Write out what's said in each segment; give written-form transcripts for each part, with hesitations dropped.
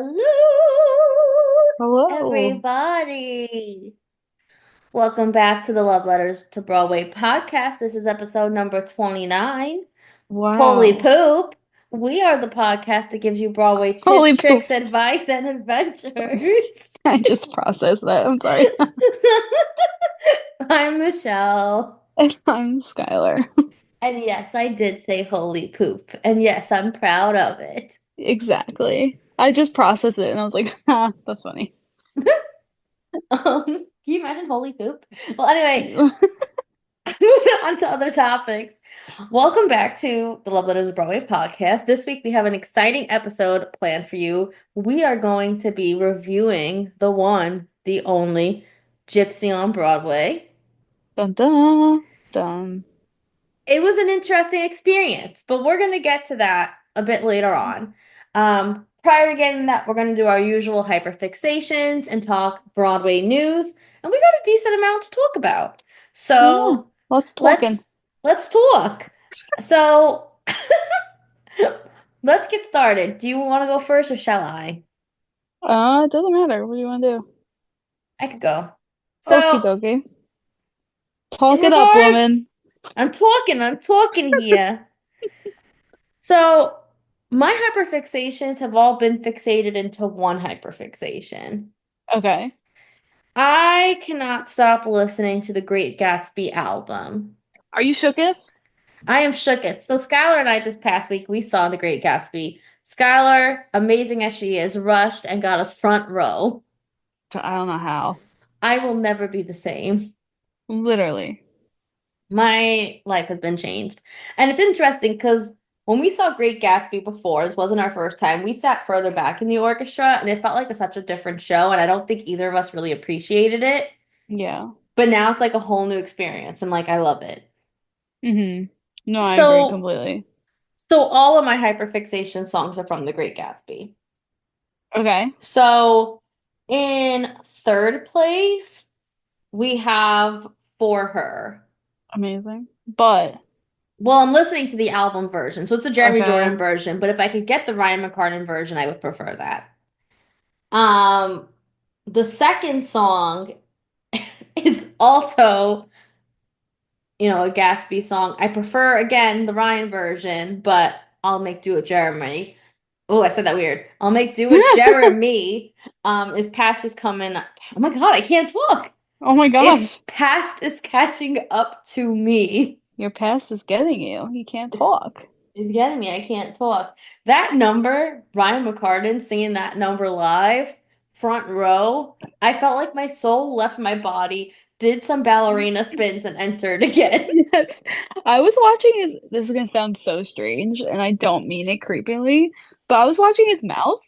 Hello, Hello. everybody. Welcome back to the Love Letters to Broadway podcast. This is episode number 29. Holy Wow. poop. We are the podcast that gives you Broadway tips, Holy poop. tricks, advice, and adventures. I just processed that. I'm sorry. I'm Michelle. And I'm Skylar. And yes, I did say holy poop. And yes, I'm proud of it. Exactly. I just processed it and I was like, ah, that's funny. Can you imagine holy poop? Well, anyway, moving on to other topics. Welcome back to the Love Letters of Broadway podcast. This week we have an exciting episode planned for you. We are going to be reviewing the one, the only Gypsy on Broadway. Dun dun dun. It was an interesting experience, but we're going to get to that a bit later on. Prior to getting that, we're going to do our usual hyperfixations and talk Broadway news, and we got a decent amount to talk about. Yeah. So Lots talking. let's talk. So let's get started. Do you want to go first or shall I? It doesn't matter. What do you want to do? I could go. Okie So dokie. in Talk it up, regards, woman. I'm talking here. So my hyperfixations have all been fixated into one hyperfixation. Okay. I cannot stop listening to the Great Gatsby album. Are you shooketh? I am shooketh. So Skylar and I this past week we saw the Great Gatsby. Skylar, amazing as she is, rushed and got us front row. I don't know how. I will never be the same. Literally. My life has been changed. And it's interesting because when we saw Great Gatsby before, this wasn't our first time, we sat further back in the orchestra and it felt like such a different show. And I don't think either of us really appreciated it. Yeah. But now it's like a whole new experience and like I love it. Mm-hmm. No, I agree So, completely. so all of my hyperfixation songs are from The Great Gatsby. Okay. So in third place, we have For Her. Amazing. But, Well, I'm listening to the album version, so it's the Jeremy okay. Jordan version, but if I could get the Ryan McCartan version, I would prefer that. Um, the second song is also, a Gatsby song. I prefer, again, the Ryan version, but I'll make do with Jeremy. Oh, I said that weird. I'll make do with Jeremy. Is Patch is coming. Oh my God, I can't talk. Oh my It's gosh. past is catching up to me. Your past is getting you. You can't It's, talk. it's getting me. I can't talk. That number, Brian McCartan singing that number live, front row, I felt like my soul left my body, did some ballerina spins, and entered again. Yes. I was watching this is gonna sound so strange, and I don't mean it creepily, but I was watching his mouth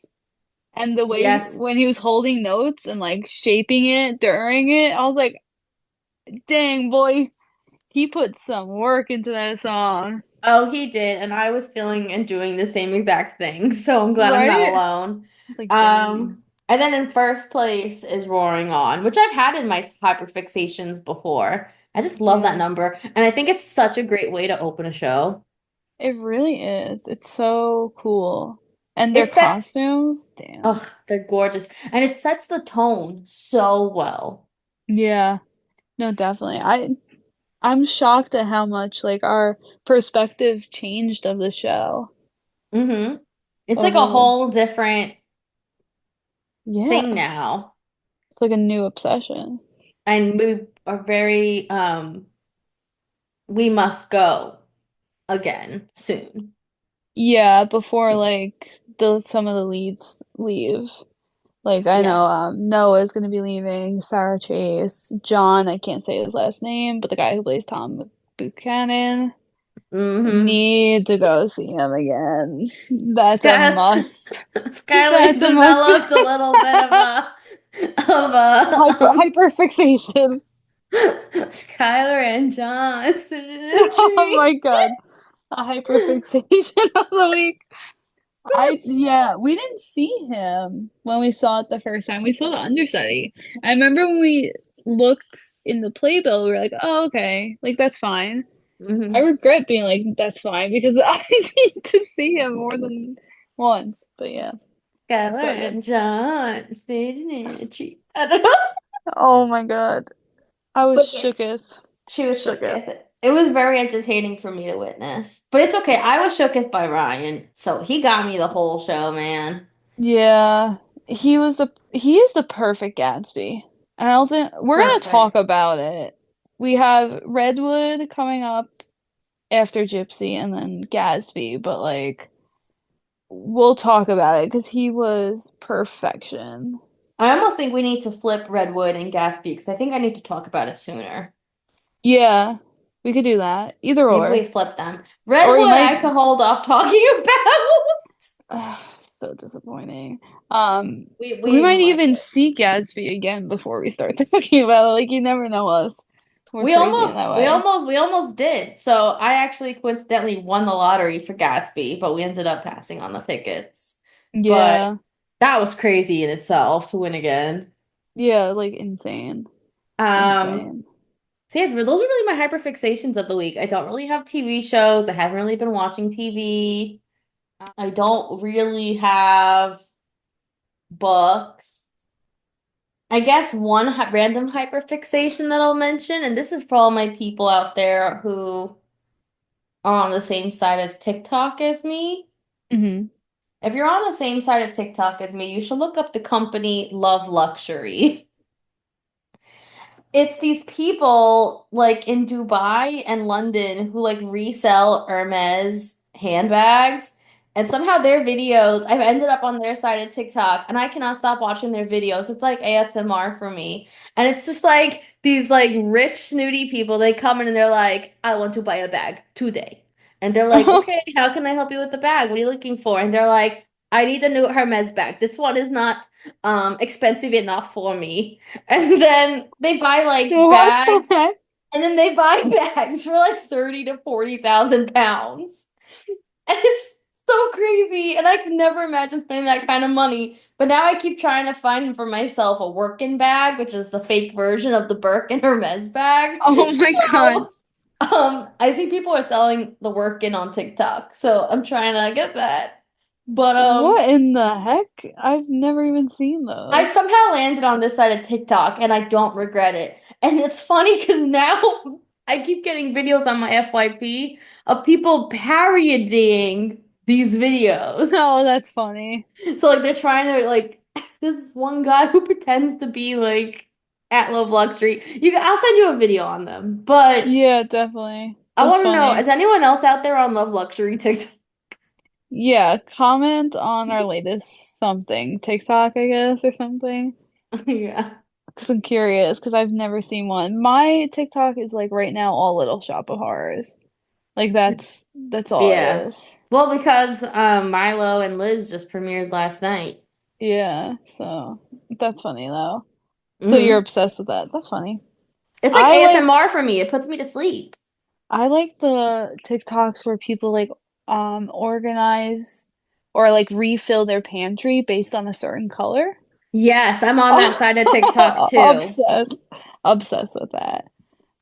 and the way Yes. when he was holding notes and like shaping it during it, I was like, dang boy, he put some work into that song. Oh, he did, and I was feeling and doing the same exact thing, so I'm glad I'm not Right? I alone. was like, dang. And then in first place is Roaring On, which I've had in my hyperfixations before. I just love that Yeah. number, and I think it's such a great way to open a show. It really is. It's so cool. And their It set, costumes, damn. oh, they're gorgeous, and it sets the tone so well. Yeah. No, definitely. I'm shocked at how much like our perspective changed of the show hmm It's like a over whole different yeah, thing now, it's like a new obsession. and we are very we must go again soon. Yeah, before like the some of the leads leave. Like I know Yes. Noah's gonna be leaving, Sarah Chase, John, I can't say his last name, but the guy who plays Tom Buchanan hmm need to go see him again. That's a Sky must. Skylar's That's a must. developed a little bit of a Hyper fixation. Skylar and John sitting in a Oh tree. my God. A hyperfixation of the week. Yeah, we didn't see him when we saw it the first time. We saw the understudy. I remember when we looked in the playbill, we were like, oh, okay, like that's fine. I hmm regret being like, that's fine because I need to see him more than once. But yeah. Skylar So good. and John sitting in a tree. I don't know. Oh my God. I was But yeah, shooketh. she was Shooketh. shooketh. It was very entertaining for me to witness. But it's okay. I was shooketh by Ryan, so he got me the whole show, man. Yeah. He is the perfect Gatsby. And I don't think we're gonna talk Perfect. about it. We have Redwood coming up after Gypsy and then Gatsby, but like we'll talk about it because he was perfection. I almost think we need to flip Redwood and Gatsby because I think I need to talk about it sooner. Yeah, we could do that. Either Maybe we or. flip them. Or we Redwood, I might could hold off talking about. ugh, so disappointing. We We might might even get. see Gatsby again before we start talking about it. Like you never know us. We're crazy in that way. We almost did. So I actually coincidentally won the lottery for Gatsby, but we ended up passing on the tickets. But Yeah. that was crazy in itself to win again. Yeah, like insane. Um, Insane. so yeah, those are really my hyperfixations of the week. I don't really have TV shows. I haven't really been watching TV. I don't really have books. I guess one random hyperfixation that I'll mention, and this is for all my people out there who are on the same side of TikTok as me. Hmm. If you're on the same side of TikTok as me, you should look up the company Love Luxury. It's these people like in Dubai and London who like resell Hermes handbags. And somehow their videos, I've ended up on their side of TikTok and I cannot stop watching their videos. It's like ASMR for me. And it's just like these like rich, snooty people. They come in and they're like, I want to buy a bag today. And they're like, okay, how can I help you with the bag? What are you looking for? And they're like, I need a new Hermes bag. This one is not expensive enough for me. And then they buy like What the bags, heck? and then they buy bags for like 30 to 40,000 pounds. And it's so crazy. And I could never imagine spending that kind of money. But now I keep trying to find for myself a working bag, which is the fake version of the Birkin Hermes bag. Oh my God. So, I see people are selling the Workin on TikTok. So I'm trying to get that. But What in the heck? I've never even seen I those. somehow landed on this side of TikTok and I don't regret it. And it's funny because now I keep getting videos on my FYP of people parodying these videos. Oh, that's funny. So like they're trying to like this one guy who pretends to be like at Love Luxury. I'll send you a video on them. But Yeah, definitely. I That's want to know, funny. is anyone else out there on Love Luxury TikTok? Yeah, comment on our latest something. TikTok, I guess, or something. Yeah. Because I'm curious, because I've never seen one. My TikTok is like right now all Little Shop of Horrors. Like that's all it Yeah. is. Well, because Milo and Liz just premiered last night. Yeah, so that's funny though. So you're Hmm. obsessed with that. That's funny. It's like I like ASMR for me. It puts me to sleep. I like the TikToks where people like organize or like refill their pantry based on a certain color. Yes, I'm on that side of TikTok too. Obsessed. Obsessed with that.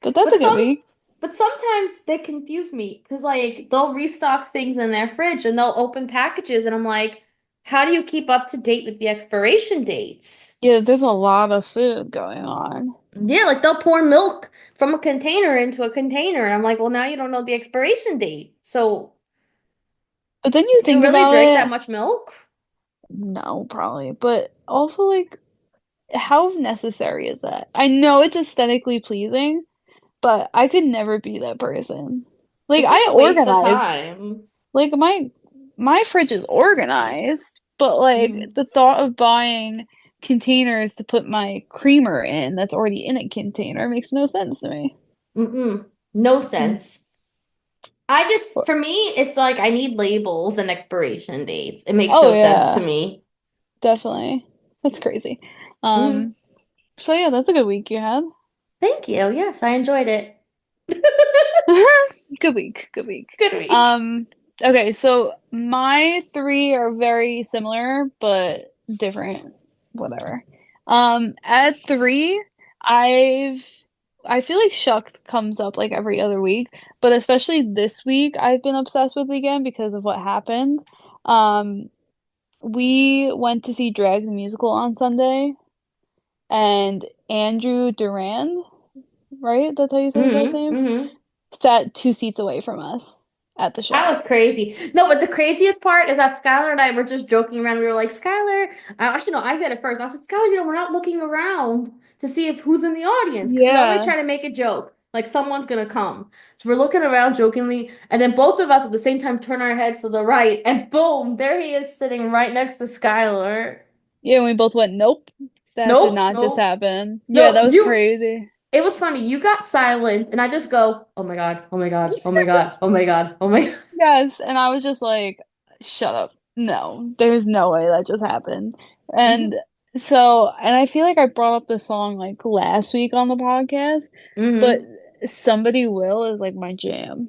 But that's But a good some week. but sometimes they confuse me because like they'll restock things in their fridge and they'll open packages and I'm like, how do you keep up to date with the expiration dates? Yeah, there's a lot of food going on. Yeah, like they'll pour milk from a container into a container and I'm like, well, now you don't know the expiration date. So, But then you do you think really about drink that it, much milk? no, probably. But also like how necessary is that? I know it's aesthetically pleasing, but I could never be that person. Like It's like I a waste of organize. time. Like my fridge is organized, but like Mm. the thought of buying containers to put my creamer in that's already in a container makes no sense to me. Mm-mm. No Mm. sense. For me, it's like I need labels and expiration dates. It makes Oh no sense to yeah, me. definitely. That's crazy. Mm. So yeah, that's a good week you had. Thank you. Yes, I enjoyed it. Good week, good week. Good week. Um, okay, so my three are very similar but different. Whatever. At three, I've I feel like Shucked comes up like every other week, but especially this week I've been obsessed with again because of what happened. Um, we went to see Drag the Musical on Sunday, and Andrew Duran, right? That's how you say his last Mm-hmm. name? Mm-hmm. Sat 2 seats away from us at the That show. was crazy. No, but the craziest part is that Skylar and I were just joking around. We were like, Skylar, actually, no, I said it first. I said, Skylar, we're not looking around to see if who's in the audience because we always Yeah. try to make a joke, like someone's gonna come. So we're looking around jokingly, and then both of us at the same time turn our heads to the right, and boom, there he is sitting right next to Skylar. Yeah, we both went, nope. That did Nope, not just nope. happen. Yeah, No, that was you. crazy. It was funny. You got silent, and I just go, oh my God, oh my God, oh my God, oh my God, oh my God. Yes, and I was just like, shut up. No, there's no way that just happened. And so, and I feel like I brought up the song like last week on the podcast, but Mm-hmm. Somebody Will is like my jam.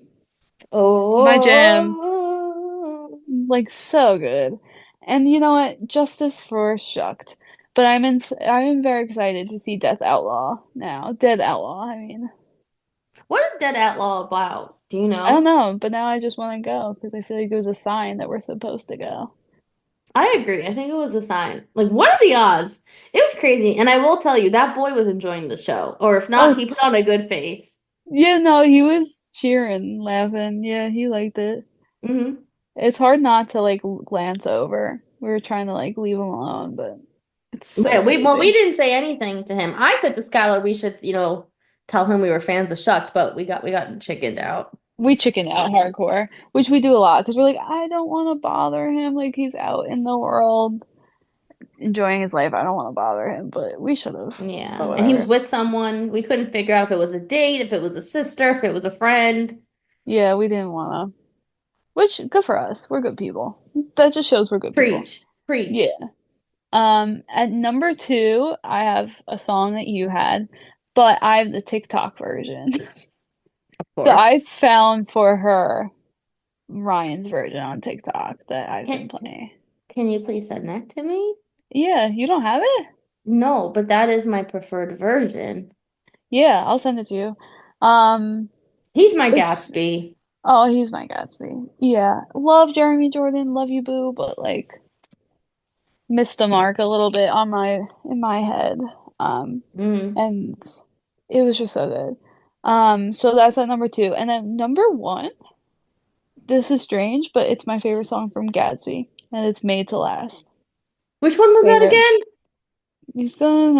My jam. Oh. Like so good. And you know what? Justice for Shucked. But I'm very excited to see Death Outlaw now. Dead Outlaw, I mean. What is Dead Outlaw about? Do you I don't know? know, but now I just want to go because I feel like it was a sign that we're supposed to go. I agree. I think it was a sign. Like, what are the odds? It was crazy. And I will tell you, that boy was enjoying the show. Or if not, Oh, he put on a good face. yeah, no, he was cheering, laughing. Yeah, he liked it. Hmm. It's hard not to like glance over. We were trying to like leave him alone, but it's so Yeah, we crazy. didn't say anything to him. I said to Skylar we should, tell him we were fans of Shucked, but we got chickened out. We chicken out hardcore, which we do a lot because we're like, I don't want to bother him. Like he's out in the world enjoying his life. I don't want to bother him, but we should have. But Yeah. And he was whatever. with someone. We couldn't figure out if it was a date, if it was a sister, if it was a friend. Yeah, we didn't want to. Which good for us. We're good people. That just shows we're good people. Preach. Yeah. Preach. At number two, I have a song that you had, but I have the TikTok version. Of So course. I found for her Ryan's version on TikTok that I've been Can playing. can you please send that to me? Yeah, you don't have it? No, but that is my preferred version. Yeah, I'll send it to you. Um, He's my it's Gatsby. oh, he's my Gatsby. Yeah, love Jeremy Jordan, love you, boo, but like missed the mark a little bit on my in my head. Um, Mm. and it was just so good. So that's at number two, and then number one. This is strange, but it's my favorite song from Gatsby, and it's Made to Last. Which one was that Favorite. again? He's going,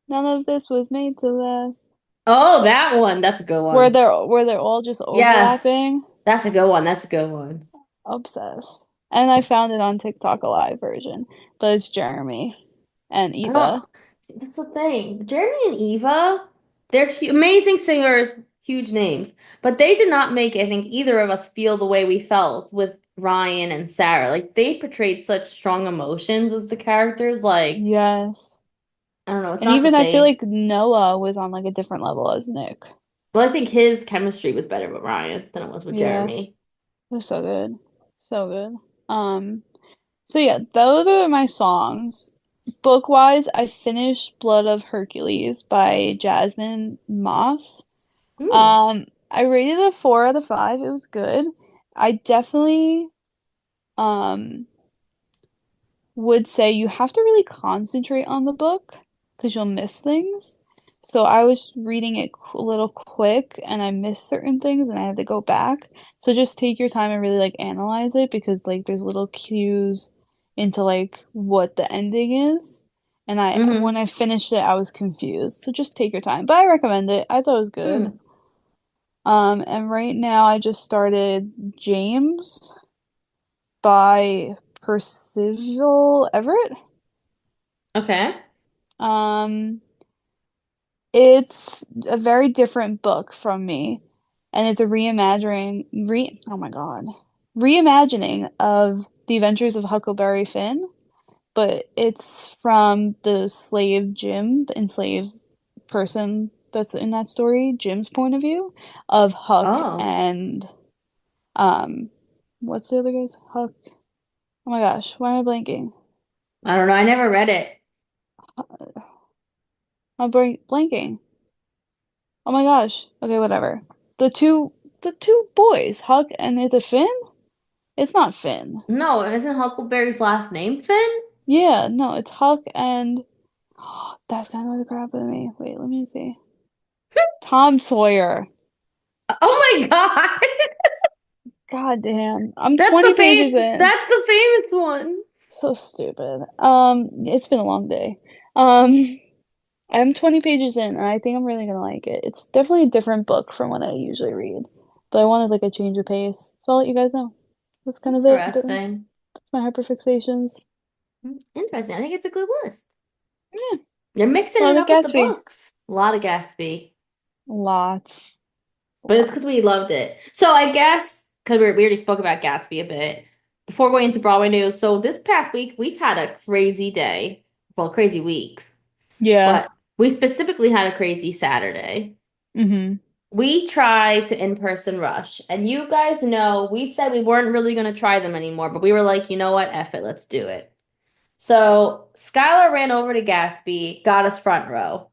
none of this was made to last. Oh, that one. That's a good one. Where they're all just Yes. overlapping. That's a good one. That's a good one. Obsessed. And I found it on TikTok a live version, but it's Jeremy and I don't Eva. see, that's the thing. Jeremy and Eva, they're amazing singers, huge names, but they did not make, I think, either of us feel the way we felt with Ryan and Sarah. Like they portrayed such strong emotions as the characters. Like, Yes. I don't know, it's And not the even I feel same. like Noah was on like a different level as Nick. Well, I think his chemistry was better with Ryan than it was with Yeah, it Jeremy. was so good. So good. So yeah, those are my songs. Book wise, I finished Blood of Hercules by Jasmine Moss. Hmm. I rated it a 4 out of 5. It was good. I definitely um would say you have to really concentrate on the book because you'll miss things. So I was reading it a little quick and I missed certain things and I had to go back. So just take your time and really like analyze it because like there's little cues into like what the ending is. And I when Mm-hmm. I finished it, I was confused. So just take your time. But I recommend it. I thought it was good. Hmm. And right now I just started James by Percival Everett. Okay. Um, it's a very different book from me, and it's a oh my God, reimagining of The Adventures of Huckleberry Finn, but it's from the slave Jim, the enslaved person that's in that story, Jim's point of view of Huck Oh, and um, what's the other guy's Huck? Oh my gosh, why am I blanking? I don't know. I never read it. I'm blanking. Oh my gosh. Okay, whatever. The two the two boys, Huck and is it Finn? It's not Finn. No, isn't Huckleberry's last name Finn? Yeah, no, it's Huck and that's kind of the crap with me. Wait, let me see. Tom Sawyer. Oh my God. God damn. I'm 20 pages in. That's the famous one. So stupid. It's been a long day. I'm 20 pages in, and I think I'm really gonna like it. It's definitely a different book from what I usually read, but I wanted like a change of pace, so I'll let you guys know. That's kind of it. That's Interesting. my hyperfixations. Interesting. I think it's a good list. Yeah, You're a mixing lot it of up with the Gatsby. books. A lot of Gatsby. Lots. But it's because we Lots. loved it. So I guess because we already spoke about Gatsby a bit before going into Broadway news. So this past week we've had a crazy day, well, crazy week, Yeah. but we specifically had a crazy Saturday. Mm-hmm. We tried to in-person rush, and you guys know we said we weren't really going to try them anymore, but we were like, you know what, F it, let's do it. So Skylar ran over to Gatsby, got us front row.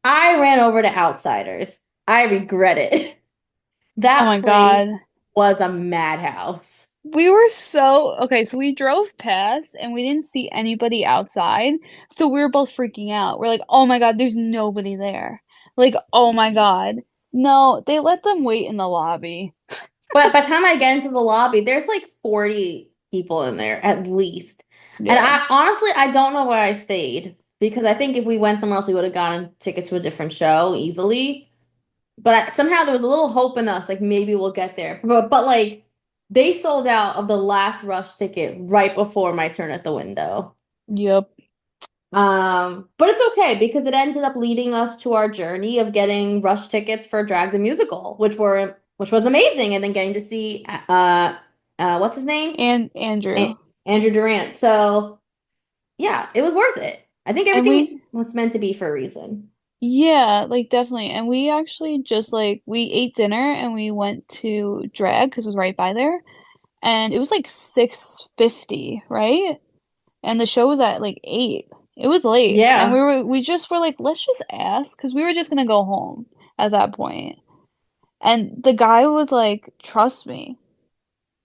I ran over to Outsiders. I regret it. Oh That my God. place was a madhouse. We were so okay, so we drove past and we didn't see anybody outside. So we were both freaking out. We're like, "Oh my God, there's nobody there." Like, "Oh my God." No, they let them wait in the lobby. But by the time I get into the lobby, there's like 40 people in there at least. And Yeah. I honestly, I don't know why I stayed because I think if we went somewhere else, we would have gotten tickets to a different show easily. But somehow there was a little hope in us, like maybe we'll get there. But like they sold out of the last rush ticket right before my turn at the window. Yep. But it's okay because it ended up leading us to our journey of getting rush tickets for Drag the Musical, which was amazing, and then getting to see what's his name? And A Andrew. Andrew Durant. So yeah, it was worth it. I think And everything we was meant to be for a reason. yeah, like definitely. And we actually just like we ate dinner and we went to drag because it was right by there. And it was like 6:50, right? And the show was at like 8. It was late. And Yeah. we just were like, let's just ask because we were just gonna go home at that point. And the guy was like, trust me.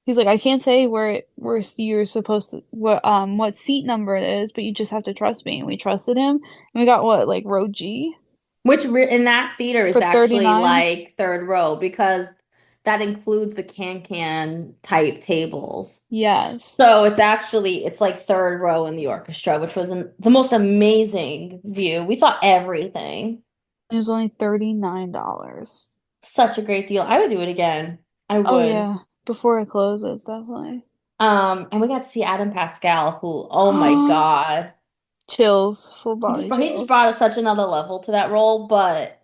He's like, I can't say where you're supposed to what seat number it is, but you just have to trust me. And we trusted him. And we got what, like row G Which re in that theater is for actually 39? like third row because that includes the can-can type tables. Yes. So it's like third row in the orchestra, which was the most amazing view. We saw everything. It was only $39. Such a great deal. I would do it again. I Oh would. yeah, before it closes, definitely. And we got to see Adam Pascal, who, oh my God. Chills, full body He just chills. brought such another level to that role, but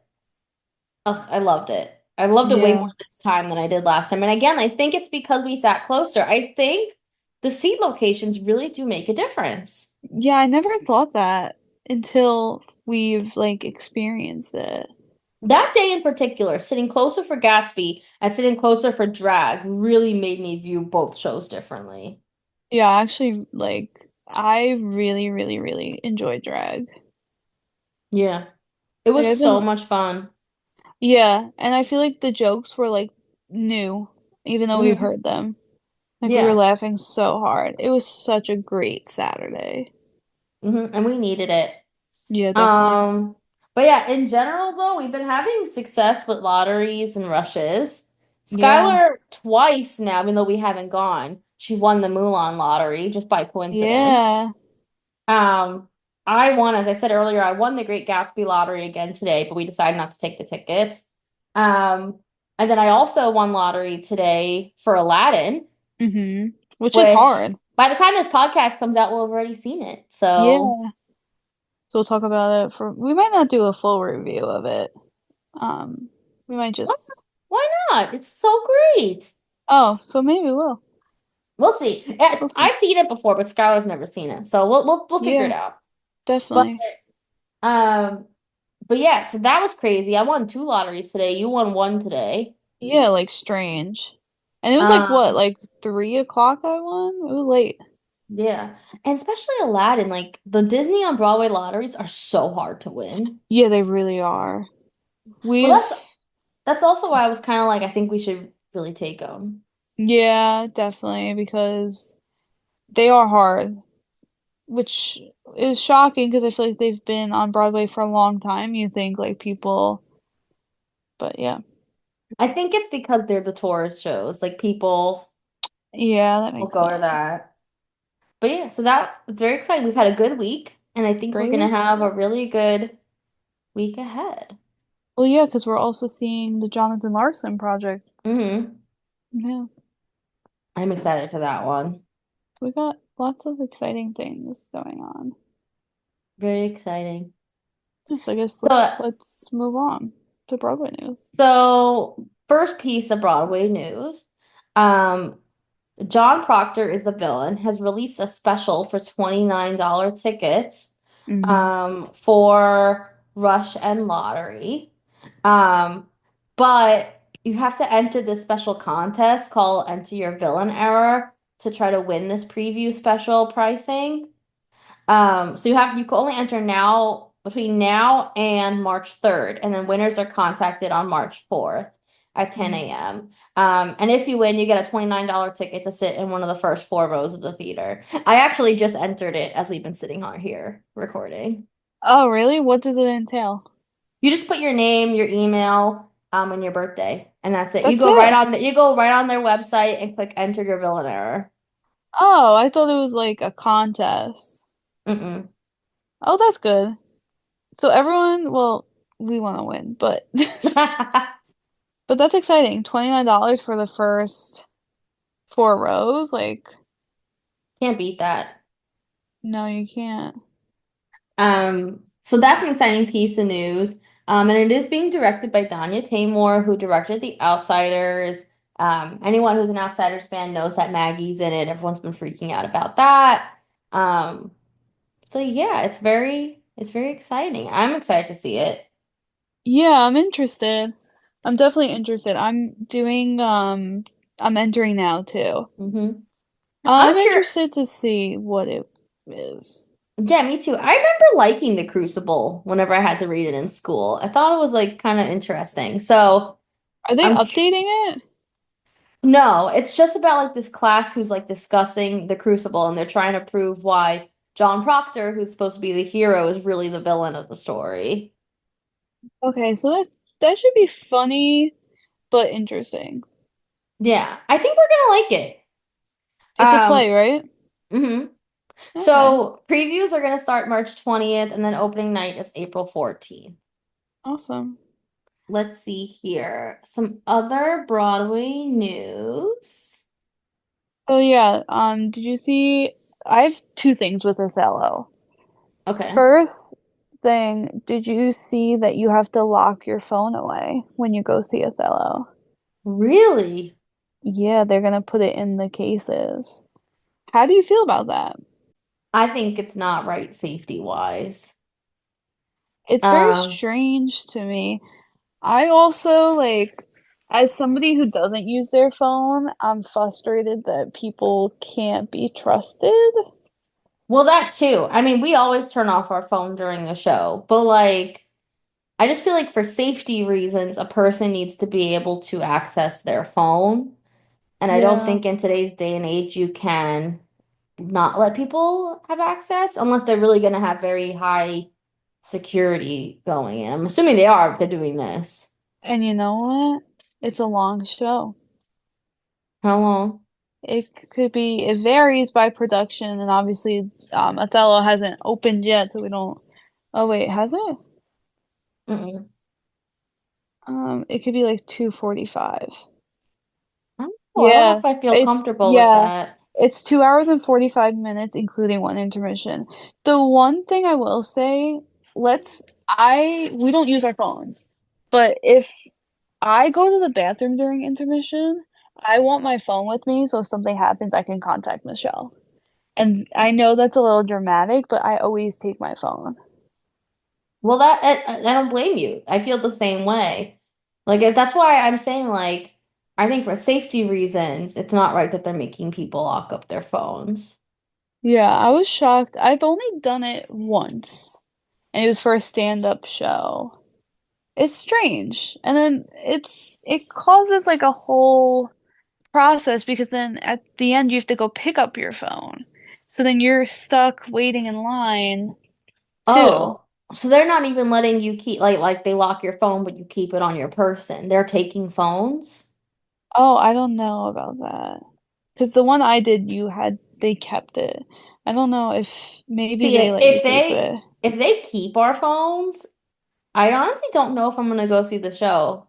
ugh, I loved it. I loved it way Yeah. more this time than I did last time. And again, I think it's because we sat closer. I think the seat locations really do make a difference. Yeah, I never thought that until we've like experienced it. That day in particular, sitting closer for Gatsby and sitting closer for Drag really made me view both shows differently. Yeah, actually, like I really, really, really enjoyed drag. Yeah, it Like was I've so been, much fun. yeah, and I feel like the jokes were like new, even though we've Hmm. heard them. Like we were Yeah. laughing so hard. It was such a great Saturday. And we needed it. Yeah, definitely. Um, but yeah, in general though, we've been having success with lotteries and rushes. Yeah, Skylar twice now, even though we haven't gone, she won the Mulan lottery just by coincidence. yeah. Um, I won, as I said earlier, I won the Great Gatsby lottery again today, but we decided not to take the tickets. Um, and then I also won lottery today for Aladdin, Which is which hard. by the time this podcast comes out, we'll have already seen it. So, Yeah. So we'll talk about it for, we might not do a full review of it. We might why, just, why not? It's so great. oh, so maybe we'll. We'll see. We'll see. I've seen it before, but Skylar's never seen it, so we'll figure it Yeah, out. But definitely. um, but yeah, so that was crazy. I won two lotteries today. You won one today. Yeah, like strange. And it was like what, Um, like 3 o'clock I won? It was late. yeah, and especially Aladdin. Like the Disney on Broadway lotteries are so hard to win. Yeah, they really are. But We've, that's also why I was kind of like, I think we should really take them. Yeah, definitely, because they are hard, which is shocking because I feel like they've been on Broadway for a long time. You think like people, but yeah. I think it's because they're the tourist shows. Like people Yeah, that will makes go to sense. that. But yeah, so that was very exciting. We've had a good week, and I think we're Great gonna week. have a really good week ahead. Well, yeah, because we're also seeing the Jonathan Larson project. Hmm. Yeah, I'm excited for that one. we got lots of exciting things going on. Very exciting. Yes, I guess So, let's move on to Broadway news. so first piece of Broadway news. Um, John Proctor is the villain, has released a special for $29 tickets Hmm. for Rush and Lottery. Um, but you have to enter this special contest called Enter Your Villain Error to try to win this preview special pricing. So you can only enter now between now and March 3rd, and then winners are contacted on March 4th at 10 a.m. And if you win, you get a $29 ticket to sit in one of the first four rows of the theater. I actually just entered it as we've been sitting on here recording. Oh, really? What does it entail? You just put your name, your email, and your birthday, and that's it. That's it. You go right on their website and click enter your villain error. Oh, I thought it was like a contest. Mm-mm. Oh, that's good. So everyone, well, we want to win, but but that's exciting. $29 for the first four rows. Like, Can't beat that. no, you can't. So that's an exciting piece of news. And it is being directed by Danya Taymor, who directed The Outsiders. Anyone who's an Outsiders fan knows that Maggie's in it. Everyone's been freaking out about that. Um, so yeah, it's very exciting. I'm excited to see it. Yeah, I'm interested. I'm definitely interested. I'm entering now too. Hmm. I'm I'm curious. interested to see what it is. Yeah, me too. I remember liking The Crucible whenever I had to read it in school. I thought it was like kind of interesting. So Are they I'm updating it? No, it's just about like this class who's like discussing the Crucible and they're trying to prove why John Proctor, who's supposed to be the hero, is really the villain of the story. Okay, so that should be funny but interesting. Yeah, I think we're gonna like it. It's a play, right? Mhm. Okay, So previews are gonna start March 20th and then opening night is April 14th. awesome. Let's see here. Some other Broadway news. So yeah, did you see? I have two things with Othello. Okay. First thing, did you see that you have to lock your phone away when you go see Othello? Really? Yeah, they're gonna put it in the cases. How do you feel about that? I think it's not right safety wise. It's very Um, strange to me. I also like, as somebody who doesn't use their phone, I'm frustrated that people can't be trusted. Well, that too. I mean, we always turn off our phone during the show, but like, I just feel like for safety reasons, a person needs to be able to access their phone. And I don't Yeah. think in today's day and age you can not let people have access unless they're really going to have very high security going in. I'm assuming they are if they're doing this. And you know what? It's a long show. How long? It varies by production, and obviously, Othello hasn't opened yet, so we don't. Oh wait, has it? Mm-mm. It could be like 2:45. I don't know Yeah, if I feel comfortable with yeah, that. it's 2 hours and 45 minutes, including one intermission. The one thing I will say, we don't use our phones, but if I go to the bathroom during intermission, I want my phone with me, so if something happens, I can contact Michelle. And I know that's a little dramatic, but I always take my phone. Well, I don't blame you. I feel the same way. Like if that's why I'm saying like I think for safety reasons, it's not right that they're making people lock up their phones. Yeah, I was shocked. I've only done it once, and it was for a stand-up show. It's strange. And then it causes like a whole process because then at the end you have to go pick up your phone. So then you're stuck waiting in line too. Oh, so they're not even letting you keep like they lock your phone, but you keep it on your person. They're taking phones. Oh, I don't know about that. Because the one I did, they kept it. I don't know if maybe See, they let you keep it. if they keep our phones, I honestly don't know if I'm gonna go see the show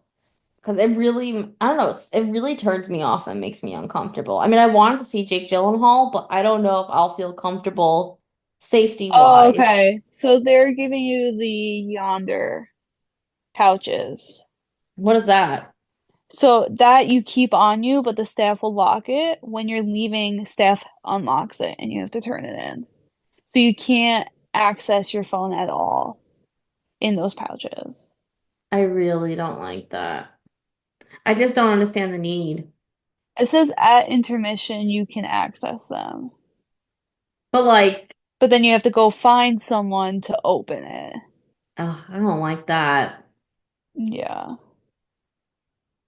because it really I don't know, it really turns me off and makes me uncomfortable. I mean, I wanted to see Jake Gyllenhaal, but I don't know if I'll feel comfortable safety Oh, wise. okay. So they're giving you the yonder pouches. What is that? So that you keep on you, but the staff will lock it. When you're leaving, staff unlocks it and you have to turn it in. So you can't access your phone at all in those pouches. I really don't like that. I just don't understand the need. It says at intermission you can access them, But like, but then you have to go find someone to open it. ugh, I don't like that. Yeah.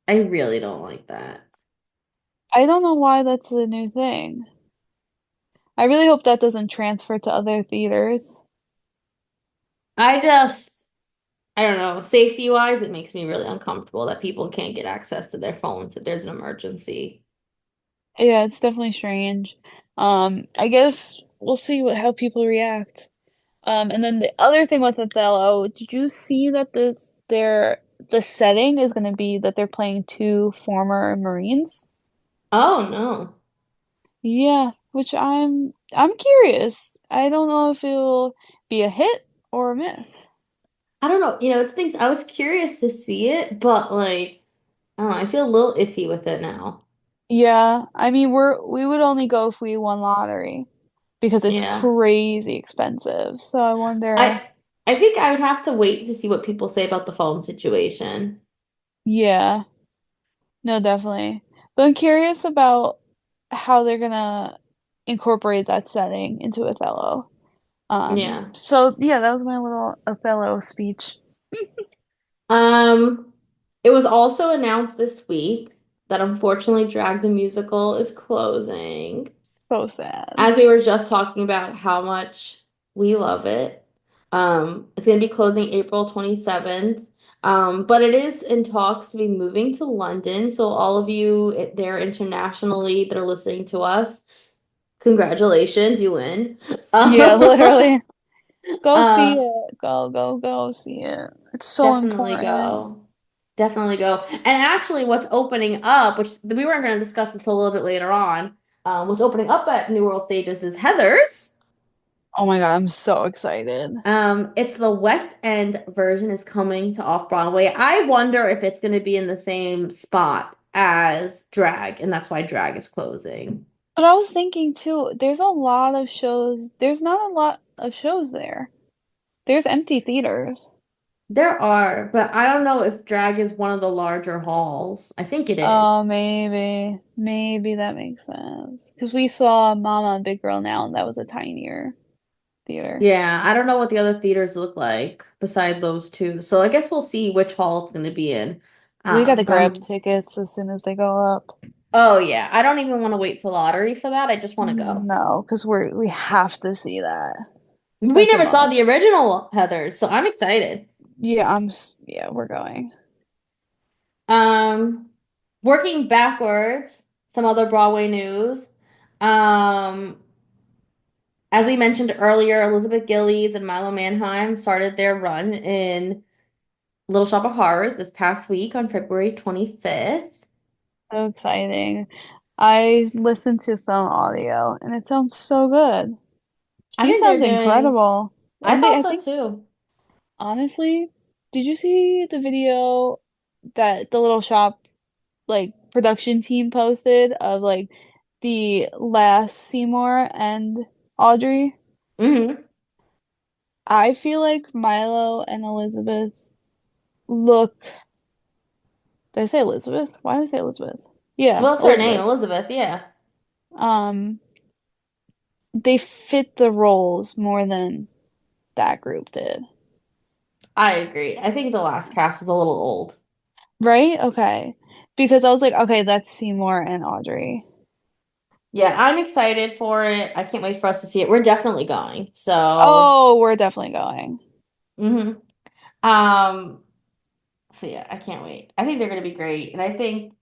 I really don't like that. I don't know why that's the new thing. I really hope that doesn't transfer to other theaters. I just, I don't know, safety wise, it makes me really uncomfortable that people can't get access to their phones if there's an emergency. Yeah, it's definitely strange. I guess we'll see how people react. And then the other thing with Othello, did you see that the setting is going to be that they're playing two former Marines? Oh no. Yeah, which I'm curious. I don't know if it'll be a hit or a miss. I don't know. It's things I was curious to see it, but like, I don't know, I feel a little iffy with it now. Yeah, I mean we would only go if we won lottery because it's Yeah. crazy expensive. So I wonder, I I think I would have to wait to see what people say about the phone situation. yeah, no, definitely. But I'm curious about how they're gonna incorporate that setting into Othello. Yeah. So yeah, that was my little Othello speech. Um, it was also announced this week that unfortunately Drag the Musical is closing. So sad. As we were just talking about how much we love it. It's going to be closing April 27th. But it is in talks to be moving to London. So all of you there internationally that are listening to us, congratulations, you win. Yeah, literally. Go see Uh, it. Go see it. It's so Definitely important. go. Definitely go. And actually, what's opening up, which we weren't going to discuss this a little bit later on, what's opening up at New World Stages is Heather's. Oh my God, I'm so excited. It's the West End version is coming to Off-Broadway. I wonder if it's going to be in the same spot as Drag, and that's why Drag is closing. But I was thinking too, there's a lot of shows. There's not a lot of shows there. There's empty theaters. There are, but I don't know if Drag is one of the larger halls. I think it Oh, is. maybe that makes sense. Because we saw Mama and Big Girl Now, and that was a tinier theater. Yeah, I don't know what the other theaters look like besides those two. So I guess we'll see which hall it's going to be in. We got to But grab tickets as soon as they go up. oh yeah, I don't even want to wait for lottery for that. I just want to go. No, because we have to see that. We That's a never saw the must. original Heathers, so I'm excited. Yeah, yeah, we're going. Um, Working backwards, some other Broadway news. Um, as we mentioned earlier, Elizabeth Gillies and Milo Manheim started their run in Little Shop of Horrors this past week on February 25th. So exciting. I listened to some audio and it sounds so good. I She think sounds they're doing, incredible. I And thought I so think too. honestly, did you see the video that the little shop like production team posted of like the last Seymour and Audrey? Hmm. I feel like Milo and Elizabeth look. Did I say Elizabeth? Why did I say Elizabeth? Yeah, What's her name? Elizabeth. Elizabeth, yeah. Um, they fit the roles more than that group did. I agree. I think the last cast was a little old. Right? Okay. because I was like, okay, that's Seymour and Audrey. Yeah, I'm excited for it. I can't wait for us to see it. We're definitely going. So, Oh, we're definitely going. hmm Um, so yeah, I can't wait. I think they're gonna be great. And I think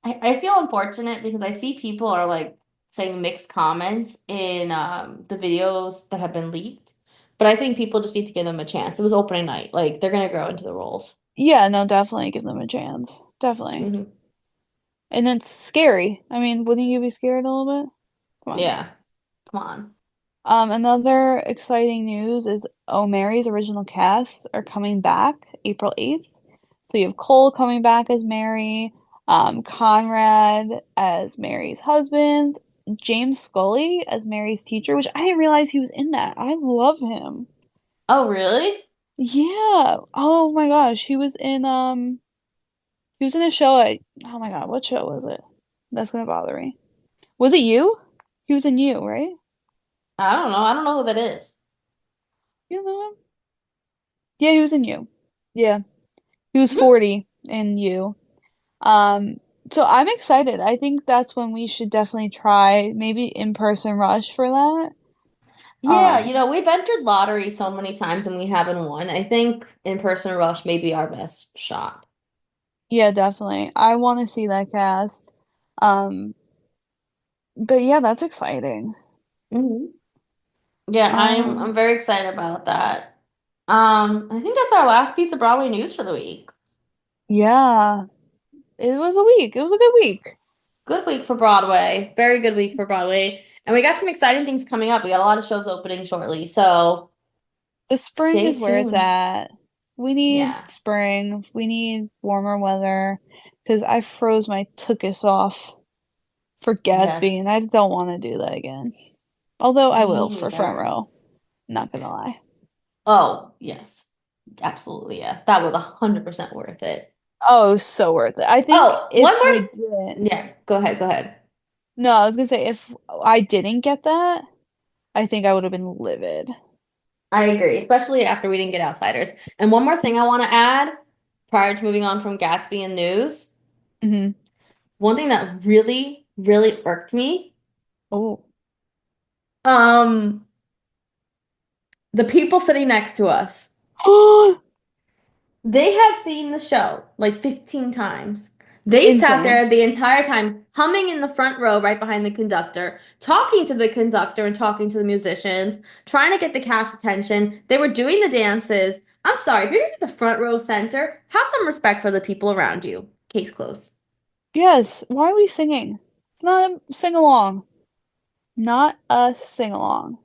I feel unfortunate because I see people are like saying mixed comments in the videos that have been leaked. But I think people just need to give them a chance. It was opening night. Like they're gonna grow into the roles. Yeah, no, definitely give them a chance. Definitely. Hmm And it's scary. I mean, wouldn't you be scared a little bit? Come on. Yeah. Come on. Another exciting news is Oh Mary's original cast are coming back April 8th. So you have Cole coming back as Mary, Conrad as Mary's husband, James Scully as Mary's teacher, which I didn't realize he was in that. I love him. Oh, really? Yeah. Oh my gosh, he was in a show at oh my God, what show was it? That's gonna bother me. Was it You? He was in You, right? I don't know. I don't know who that is. You know him? Yeah, he was in You. Yeah. He was 40 in You. Um, so I'm excited. I think that's when we should definitely try maybe in-person rush for that. Yeah, Um, we've entered lottery so many times and we haven't won. I think in-person rush may be our best shot. yeah, definitely. I want to see that cast. Um, but yeah, that's exciting. Hmm Yeah, I'm Um, very excited about that. I think that's our last piece of Broadway news for the week. yeah, it was a week. It was a good week. Good week for Broadway. Very good week for Broadway. And we got some exciting things coming up. We got a lot of shows opening shortly. So The spring stay is where it's tuned. at. We need Yeah. spring. We need warmer weather because I froze my tuchus off for Gatsby Yes. and I just don't want to do that again. Although I Me will for front neither. row. Not gonna lie. Oh, yes. Absolutely, yes. That was 100% worth it. Oh, so worth it. I think Oh, one if we more. didn't, Yeah, go ahead, go ahead. no, I was gonna say if I didn't get that, I think I would have been livid. I agree, especially after we didn't get outsiders. And one more thing I want to add prior to moving on from Gatsby and news. Hmm. One thing that really, really irked me, Oh. um, the people sitting next to us. They had seen the show like 15 times. They sat Insane. there the entire time, humming in the front row right behind the conductor, talking to the conductor and talking to the musicians, trying to get the cast attention. They were doing the dances. I'm sorry, if you're in the front row center, have some respect for the people around you. Case closed. Yes. Why are we singing? It's not a sing along. Not a sing along.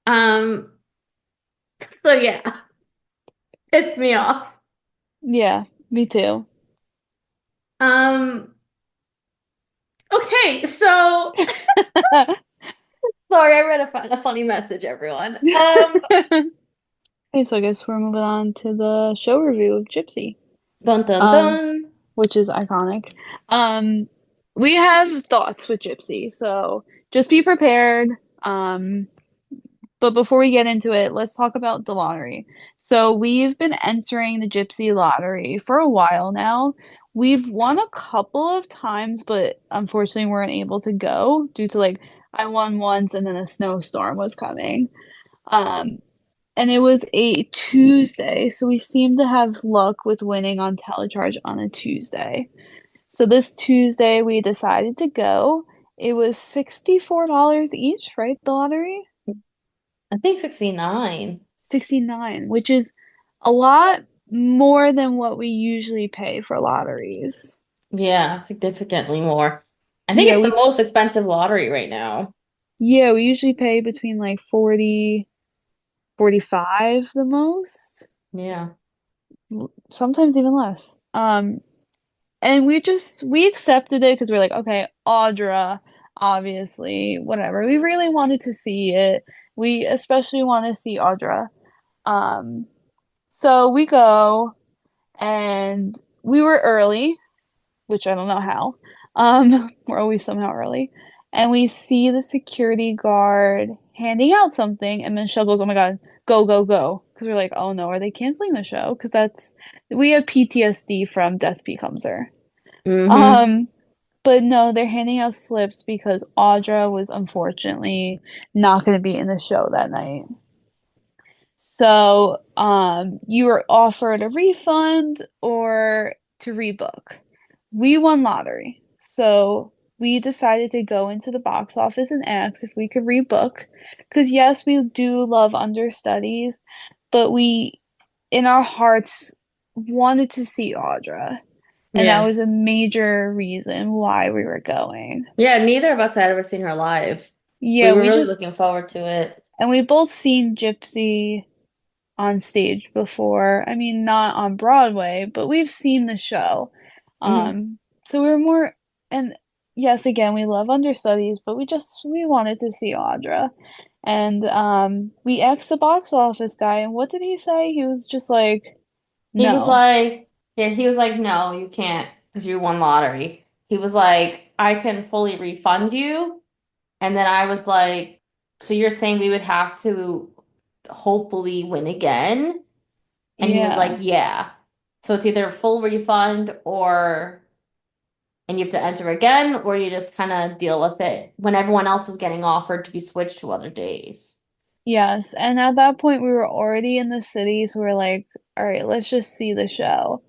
Um, so yeah, pissed me off. Yeah, me too. Um, okay, so sorry, I read a funny message, everyone. Okay, so I guess we're moving on to the show review of Gypsy. Dun dun Um, dun. which is iconic. Um, we have thoughts with Gypsy, so just be prepared. Um, but before we get into it, let's talk about the lottery. So we've been entering the Gypsy lottery for a while now. We've won a couple of times, but unfortunately weren't able to go due to like I won once and then a snowstorm was coming. Um, and it was a Tuesday, so we seem to have luck with winning on telecharge on a Tuesday. So this Tuesday we decided to go. It was $64 each, right? The lottery? I think 69. 69, which is a lot more than what we usually pay for lotteries. Yeah, significantly more. I think Yeah, it's the we most expensive lottery right now. yeah, we usually pay between like 40, 45 the most, Yeah. sometimes even less. And we accepted it because we're like, okay, Audra, obviously, whatever. We really wanted to see it. We especially want to see Audra. Um, so we go and we were early, which I don't know how. We're always somehow early. And we see the security guard handing out something, and Michelle goes, "Oh my God, go, go, go!" Because we're like, "Oh no, are they canceling the show?" Because we have PTSD from Death Becomes Her. Mm-hmm. Um, but no, they're handing out slips because Audra was unfortunately not going to be in the show that night. So, you were offered a refund or to rebook. We won lottery. So, we decided to go into the box office and ask if we could rebook. Because, yes, we do love understudies, but we, in our hearts, wanted to see Audra. And that Yeah. was a major reason why we were going. Yeah, neither of us had ever seen her live. We Yeah, were we really just, looking forward to it. and we both seen Gypsy on stage before. I mean, not on Broadway, but we've seen the show. Hmm. So we're more, and yes, again, we love understudies, but we wanted to see Audra. And we asked the box office guy, and what did he say? He was just like, He was no. like, yeah, he was like, no, you can't because you won lottery. He was like, I can fully refund you. And then I was like, so you're saying we would have to hopefully win again? And he was like, Yeah. yeah. So it's either full refund or, and you have to enter again, or you just kind of deal with it when everyone else is getting offered to be switched to other days. Yes. And at that point, we were already in the city, so we are like, all right, let's just see the show.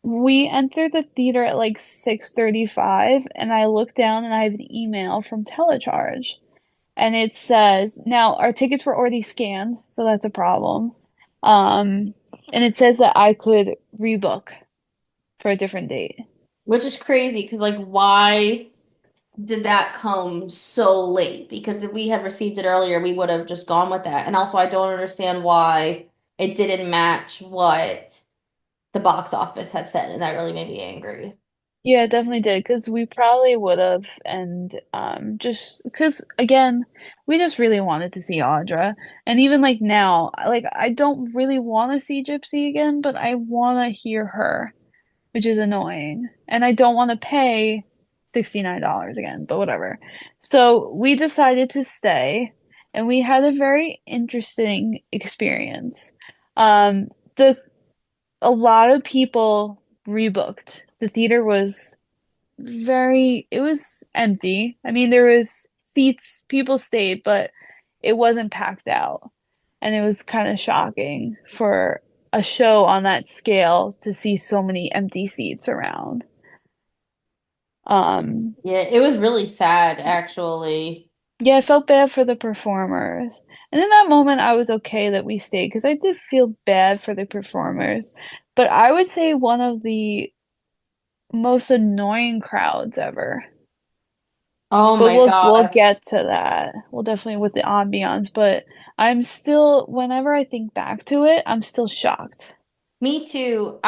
We entered the theater at like 6:35 and I looked down and I have an email from Telecharge and it says now our tickets were already scanned, so that's a problem. Um and it says that I could rebook for a different date. Which is crazy because, like, why did that come so late? Because if we had received it earlier, we would have just gone with that. And also, I don't understand why it didn't match what the box office had said, and that really made me angry. Yeah, it definitely did because we probably would have and just because again, we just really wanted to see Audra and even like now, like I don't really want to see Gypsy again, but I want to hear her, which is annoying. And I don't want to pay $69 again, but whatever. So we decided to stay, and we had a very interesting experience. Um, the a lot of people rebooked. The theater was it was empty. I mean, there was seats, people stayed, but it wasn't packed out. And it was kind of shocking for a show on that scale to see so many empty seats around. Um, Yeah, it was really sad, actually. yeah, I felt bad for the performers. And in that moment, I was okay that we stayed because I did feel bad for the performers. But I would say one of the most annoying crowds ever. Oh But my we'll God. get to that. We'll definitely with the ambiance, but I'm still whenever I think back to it, I'm still shocked. Me too.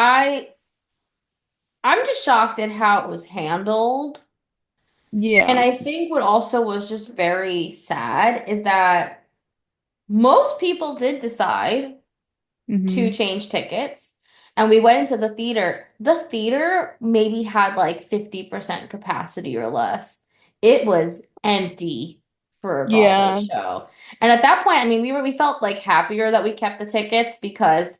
I'm just shocked at how it was handled. And Yeah. I think what also was just very sad is that most people did decide to Hmm. change tickets. And we went into the theater. The theater maybe had like 50% capacity or less. It was empty for a Broadway Yeah. show. And at that point, I mean, we felt like happier that we kept the tickets because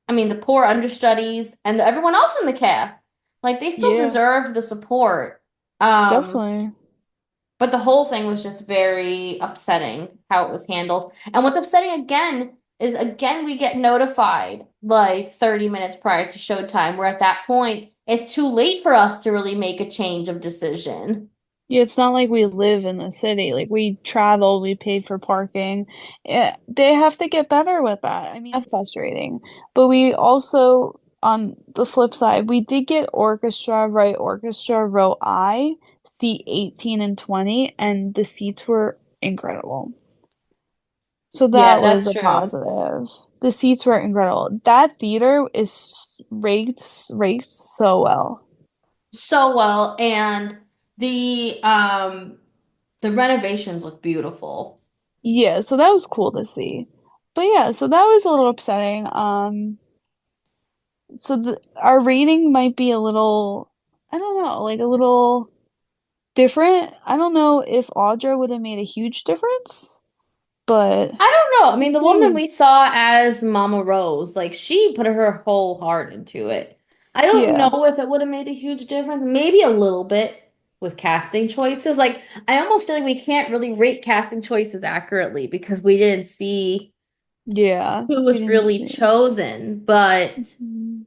I mean, the poor understudies and everyone else in the cast, like they still Yeah. deserve the support. Um, Definitely. but the whole thing was just very upsetting how it was handled. And what's upsetting again is again we get notified like 30 minutes prior to showtime, where at that point it's too late for us to really make a change of decision. Yeah, it's not like we live in the city. Like we travel, we pay for parking. Yeah, they have to get better with that. I mean, that's frustrating. But we also, on the flip side, we did get orchestra row I, seat 18 and 20, and the seats were incredible. So Yeah, that was that's a true. positive. The seats were incredible. That theater is raked so well. So well, and the um the renovations look beautiful. Yeah, so that was cool to see. But yeah, so that was a little upsetting. So our rating might be a little, I don't know, like a little different. I don't know if Audra would have made a huge difference, but I don't know. I we'll mean, the see. woman we saw as Mama Rose, like she put her whole heart into it. I don't Yeah. know if it would have made a huge difference. Maybe a little bit with casting choices. Like, I almost feel like we can't really rate casting choices accurately because we didn't see Yeah. who We was didn't really see. chosen. But Mhm.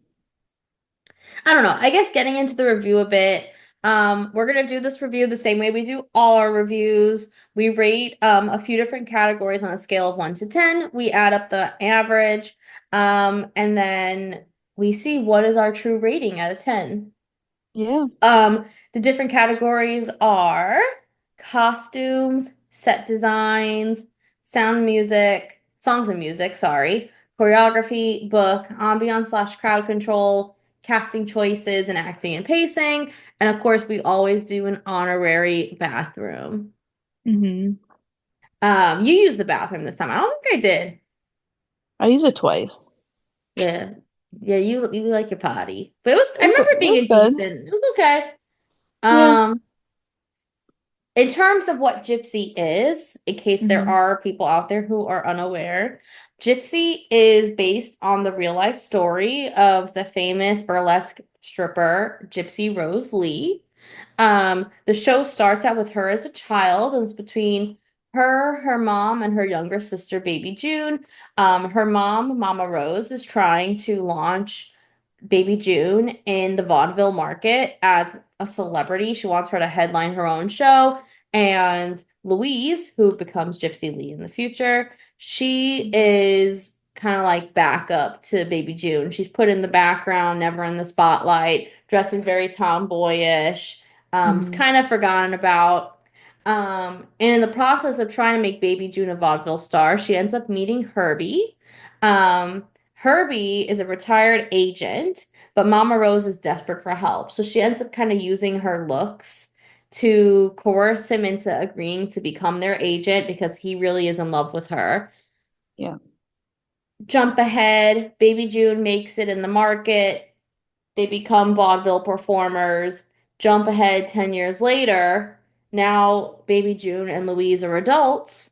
I don't know. I guess getting into the review a bit, we're gonna do this review the same way we do all our reviews. We rate a few different categories on a scale of 1 to 10. We add up the average, and then we see what is our true rating out of 10. Yeah. The different categories are costumes, set designs, sound music, songs and music, sorry, choreography, book, ambiance slash crowd control, casting choices, and acting and pacing. And of course, we always do an honorary bathroom. Hmm. You used the bathroom this time. I don't think I did. I use it twice. Yeah. Yeah, you like your potty. But it was I It remember it was being a good. decent. It was okay. Yeah. Um In terms of what Gypsy is, in case there Hmm. are people out there who are unaware, Gypsy is based on the real life story of the famous burlesque stripper Gypsy Rose Lee. The show starts out with her as a child, and it's between her mom, and her younger sister, Baby June. Her mom, Mama Rose, is trying to launch Baby June in the vaudeville market as a celebrity. She wants her to headline her own show. And Louise, who becomes Gypsy Lee in the future, she is kind of like backup to Baby June. She's put in the background, never in the spotlight, dresses very tomboyish, is Hmm. kind of forgotten about. And in the process of trying to make Baby June a vaudeville star, she ends up meeting Herbie. Um, Herbie is a retired agent, but Mama Rose is desperate for help. So she ends up kind of using her looks to coerce him into agreeing to become their agent because he really is in love with her. Yeah. Jump ahead, Baby June makes it in the market. They become vaudeville performers. Jump ahead 10 years later. Now, Baby June and Louise are adults.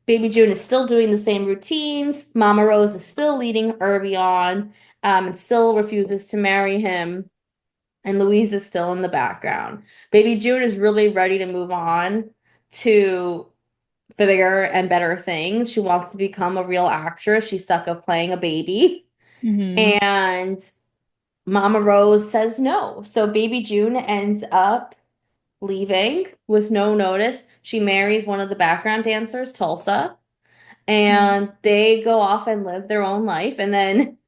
Baby June is still doing the same routines. Mama Rose is still leading Irby on, and still refuses to marry him. And Louise is still in the background. Baby June is really ready to move on to bigger and better things. She wants to become a real actress. She's stuck of playing a baby. Hmm. And Mama Rose says no. So Baby June ends up leaving with no notice. She marries one of the background dancers, Tulsa, and they go off and live their own life. And then,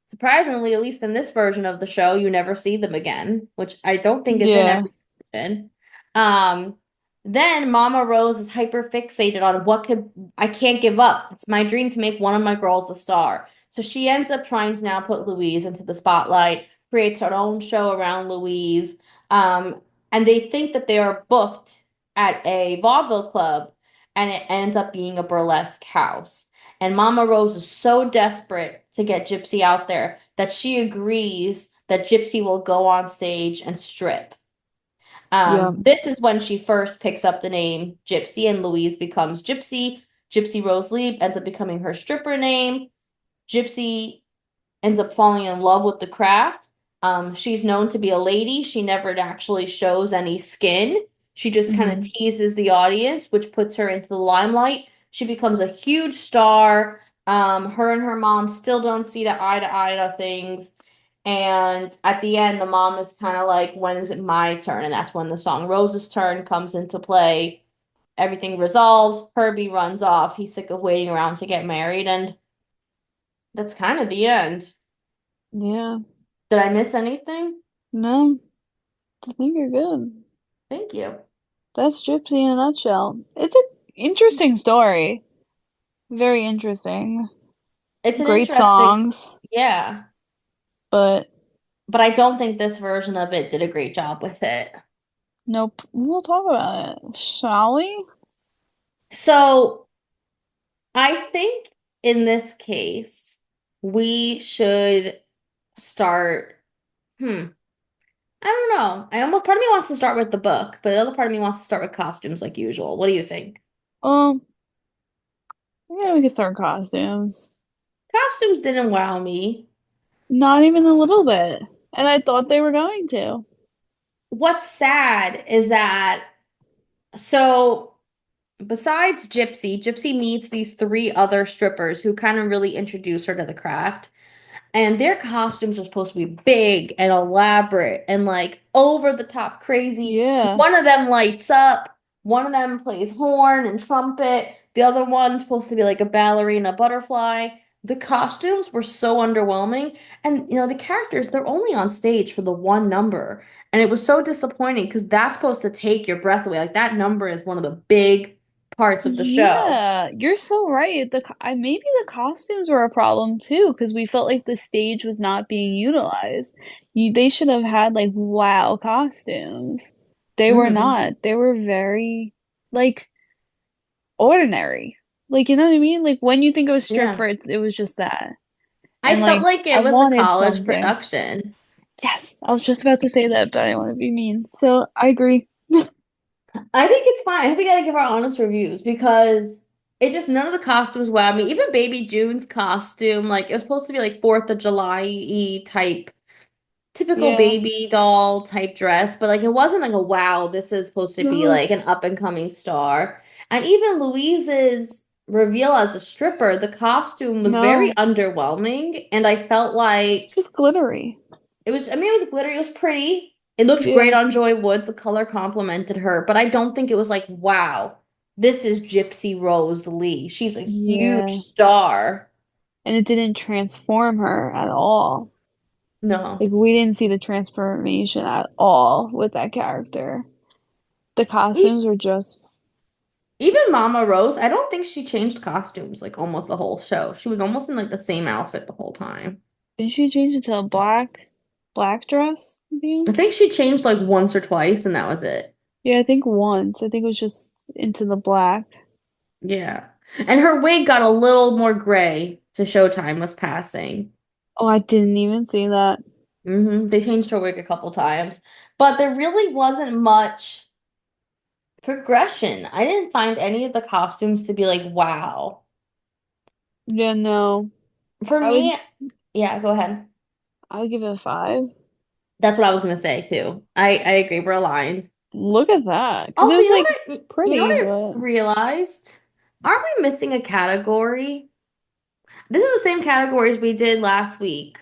surprisingly, at least in this version of the show, you never see them again, which I don't think is in Yeah. every version. Um, then Mama Rose is hyper fixated on what could I can't give up. It's my dream to make one of my girls a star. So she ends up trying to now put Louise into the spotlight, creates her own show around Louise. Um, and they think that they are booked at a vaudeville club, and it ends up being a burlesque house. And Mama Rose is so desperate to get Gypsy out there that she agrees that Gypsy will go on stage and strip. Yeah. This is when she first picks up the name Gypsy, and Louise becomes Gypsy. Gypsy Rose Lee ends up becoming her stripper name. Gypsy ends up falling in love with the craft. She's known to be a lady. She never actually shows any skin. She just kind of Hmm. teases the audience, which puts her into the limelight. She becomes a huge star. Her and her mom still don't see the eye to eye to things. And at the end, the mom is kind of like, when is it my turn? And that's when the song Rose's Turn comes into play. Everything resolves. Herbie runs off. He's sick of waiting around to get married. And that's kind of the end. Yeah. Did I miss anything? No, I think you're good. Thank you. That's Gypsy in a nutshell. It's an interesting story. Very interesting. It's an Great interesting, songs, yeah, but but I don't think this version of it did a great job with it. nope. We'll talk about it, shall we? So I think in this case, we should start. I don't know. I almost part of me wants to start with the book, but the other part of me wants to start with costumes like usual. What do you think? Um, yeah, we could start costumes. Costumes didn't wow me. Not even a little bit. And I thought they were going to. What's sad is that so besides Gypsy, Gypsy meets these three other strippers who kind of really introduce her to the craft. And their costumes are supposed to be big and elaborate and like over the top crazy. Yeah. One of them lights up, one of them plays horn and trumpet, the other one's supposed to be like a ballerina butterfly. The costumes were so underwhelming. And the characters, they're only on stage for the one number. And it was so disappointing because that's supposed to take your breath away. Like that number is one of the big parts of the show. Yeah, you're so right. Maybe the costumes were a problem too, because we felt like the stage was not being utilized. They should have had like wow costumes. They were Hmm. not. They were very like ordinary. Like you know what I mean? Like when you think of a stripper, Yeah. it was just that. I And felt like like I it was a wanted college something. production. Yes, I was just about to say that, but I didn't want to be mean. So I agree. I think it's fine. I think we gotta give our honest reviews because it just none of the costumes wowed me. Even Baby June's costume, like it was supposed to be like 4th of July-y type, typical Yeah. baby doll type dress, but like it wasn't like a wow, this is supposed to be No, like an up and coming star. And even Louise's reveal as a stripper, the costume was very no, underwhelming, and I felt like just glittery. it was, I mean, it was glittery, it was pretty. It looked great Yeah. on Joy Woods. The color complemented her, but I don't think it was like, wow, this is Gypsy Rose Lee. She's a huge Yeah. star. And it didn't transform her at all. No. Like we didn't see the transformation at all with that character. The E costumes were just, Even Mama Rose, I don't think she changed costumes like almost the whole show. She was almost in like the same outfit the whole time. didn't she change it to a black dress at the I end? think she changed like once or twice, and that was it. Yeah, I think once. I think it was just into the black. Yeah. And her wig got a little more gray to Showtime was passing. Oh, I didn't even see that. They changed her wig a couple times, but there really wasn't much progression. I didn't find any of the costumes to be like, wow. Yeah, no. For I would me, yeah, go ahead. I would give it a 5. That's what I was gonna say too. I agree, we're aligned. Look at that. Because it Also, was like you know pretty, what but I realized? Aren't we missing a category? This is the same categories we did last week,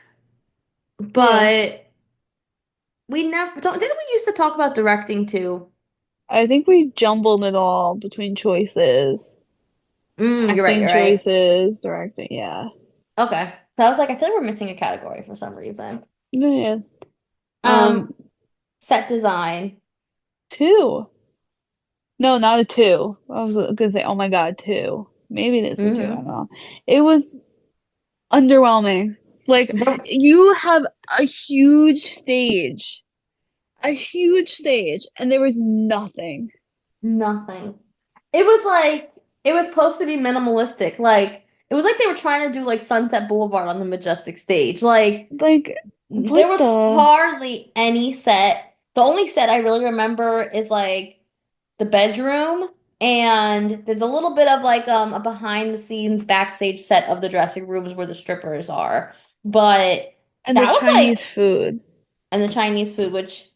yeah. but we never don't, didn't we used to talk about directing too? I think we jumbled it all between choices, You're right, acting you're right. choices, directing. Yeah. Okay. So I was like, I feel like we're missing a category for some reason. Yeah. Yeah. Um, Um, Set design. 2. No, not a 2. I was gonna say, oh my God, 2. Maybe it is a 2. I don't Mm-hmm. know. It was underwhelming. Like, But you have a huge stage, and there was nothing. nothing. It was like it was supposed to be minimalistic. Like it was like they were trying to do like Sunset Boulevard on the Majestic stage. Like Like, there what was the? hardly any set. The only set I really remember is like the bedroom, and there's a little bit of like a behind the scenes backstage set of the dressing rooms where the strippers are. But And the that was like Chinese food. and the Chinese food, which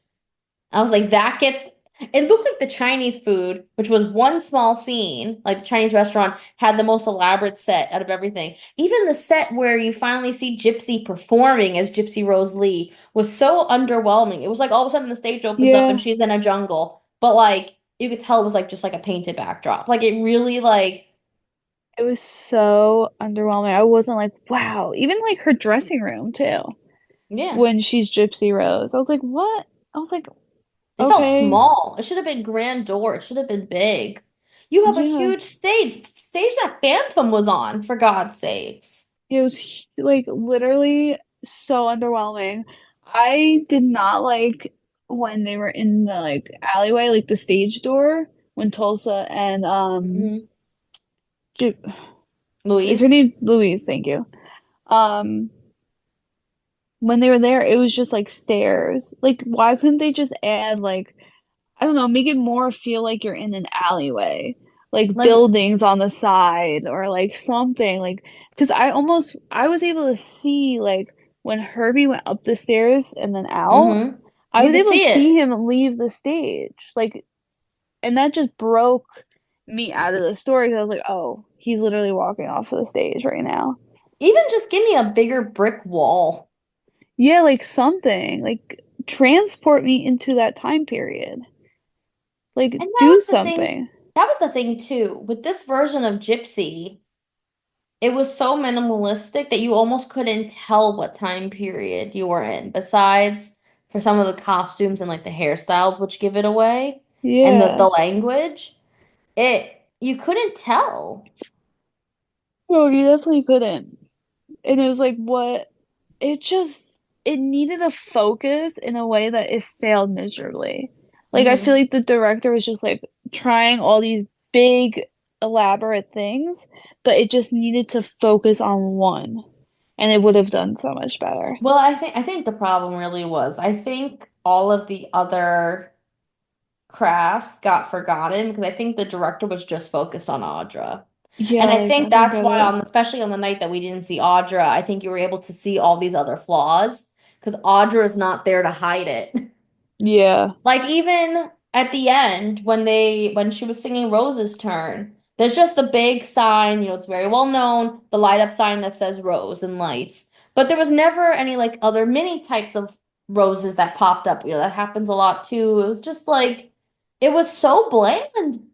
I was like, that gets. It looked like the Chinese food, which was one small scene, like the Chinese restaurant, had the most elaborate set out of everything. Even the set where you finally see Gypsy performing as Gypsy Rose Lee was so underwhelming. It was like all of a sudden the stage opens up and Yeah. she's in a jungle, but like you could tell it was like just like a painted backdrop. Like it really like, It was so underwhelming. I wasn't like, wow. Even like her dressing room too. yeah, When she's Gypsy Rose. I was like, what? I was like, it felt okay, small. It should have been grand door. It should have been big. You have a yeah. huge stage that Phantom was on, for God's sakes. It was like literally so underwhelming. I did not like when they were in the like alleyway, like the stage door, when Tulsa and Mhm. Ju- is her Louise? name Louise, thank you. Um when they were there, it was just like stairs. Like why couldn't they just add like I don't know, make it more feel like you're in an alleyway, like Like, buildings on the side or like something like because I was able to see like when Herbie went up the stairs and then out, Mm-hmm. I You was could able to see it. see him leave the stage. Like, and that just broke me out of the story 'cause I was like, oh, he's literally walking off of the stage right now. Even just give me a bigger brick wall. Yeah, like something. Like transport me into that time period. Like And do something. that was the thing too. With this version of Gypsy, it was so minimalistic that you almost couldn't tell what time period you were in, besides for some of the costumes and like the hairstyles, which give it away, and the Yeah. language. You couldn't tell. No, you definitely couldn't. And it was like what it just it needed a focus in a way that it failed miserably. Like I feel Hmm. like the director was just like trying all these big elaborate things, but it just needed to focus on one and it would have done so much better. Well, I think the problem really was I think all of the other crafts got forgotten because I think the director was just focused on Audra. And Yeah, I like think I don't that's get why it. especially on the night that we didn't see Audra, I think you were able to see all these other flaws because Audra is not there to hide it. Yeah. Like even at the end when she was singing Rose's turn, there's just the big sign, it's very well known, the light up sign that says Rose and lights. But there was never any like other mini types of roses that popped up. That happens a lot too. It was just like it was so bland.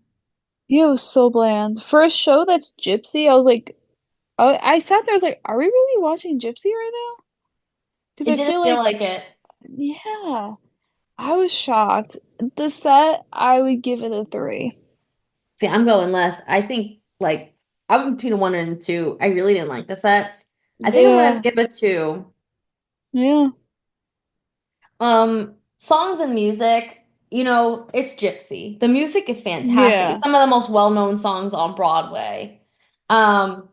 Yeah, it was so bland. For a show that's Gypsy, I was like I sat there, I was like, are we really watching Gypsy right now? Because It I didn't feel feel like, like it. yeah, I was shocked. The set, I would give it a three. See, I'm going less. I think like I'm between a one and a two. I really didn't like the sets. I think I'm gonna Yeah, give it two. yeah, Songs and music, it's Gypsy. The music is fantastic. yeah. It's some of the most well-known songs on Broadway. Um,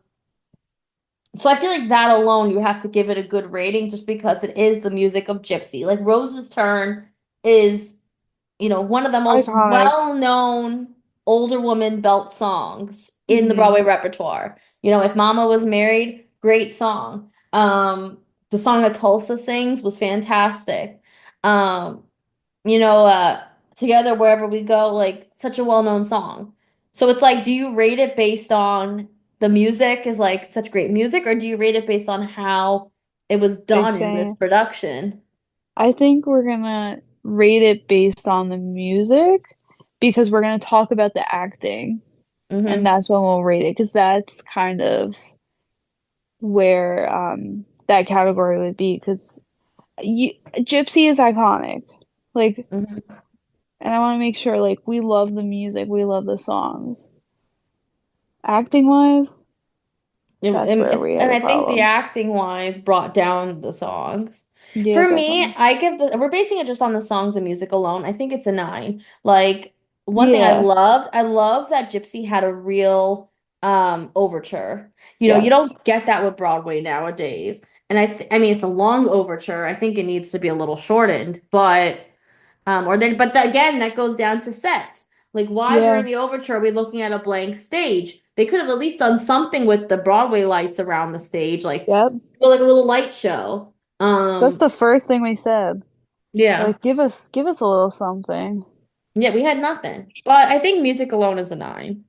so I feel like that alone, you have to give it a good rating just because it is the music of Gypsy. Like Rose's Turn is, one of the most Iconic. well-known older woman belt songs in the Hmm. Broadway repertoire. If Mama Was Married, great song. The song that Tulsa sings was fantastic. Um, Together Wherever We Go, like such a well-known song. So it's like, do you rate it based on the music is like such great music, or do you rate it based on how it was They done in this sang. production? I think we're gonna rate it based on the music because we're gonna talk about the acting, and Hmm. that's when we'll rate it because that's kind of where that category would be because Gypsy is iconic. Like, Hmm. and I want to make sure like we love the music, we love the songs. Acting wise, that's where we have And a I think the problem. acting wise brought down the songs. Yeah, For me, definitely. we're basing it just on the songs and music alone. I think it's a nine. Like one thing Yeah. I love that Gypsy had a real overture. You Yes. don't get that with Broadway nowadays. And I mean it's a long overture. I think it needs to be a little shortened, again, that goes down to sets. Like, why Yeah. during the overture are we looking at a blank stage? They could have at least done something with the Broadway lights around the stage, Yep. like a little light show. That's the first thing we said. Yeah, Like, give us a little something. yeah, we had nothing. But I think music alone is a nine.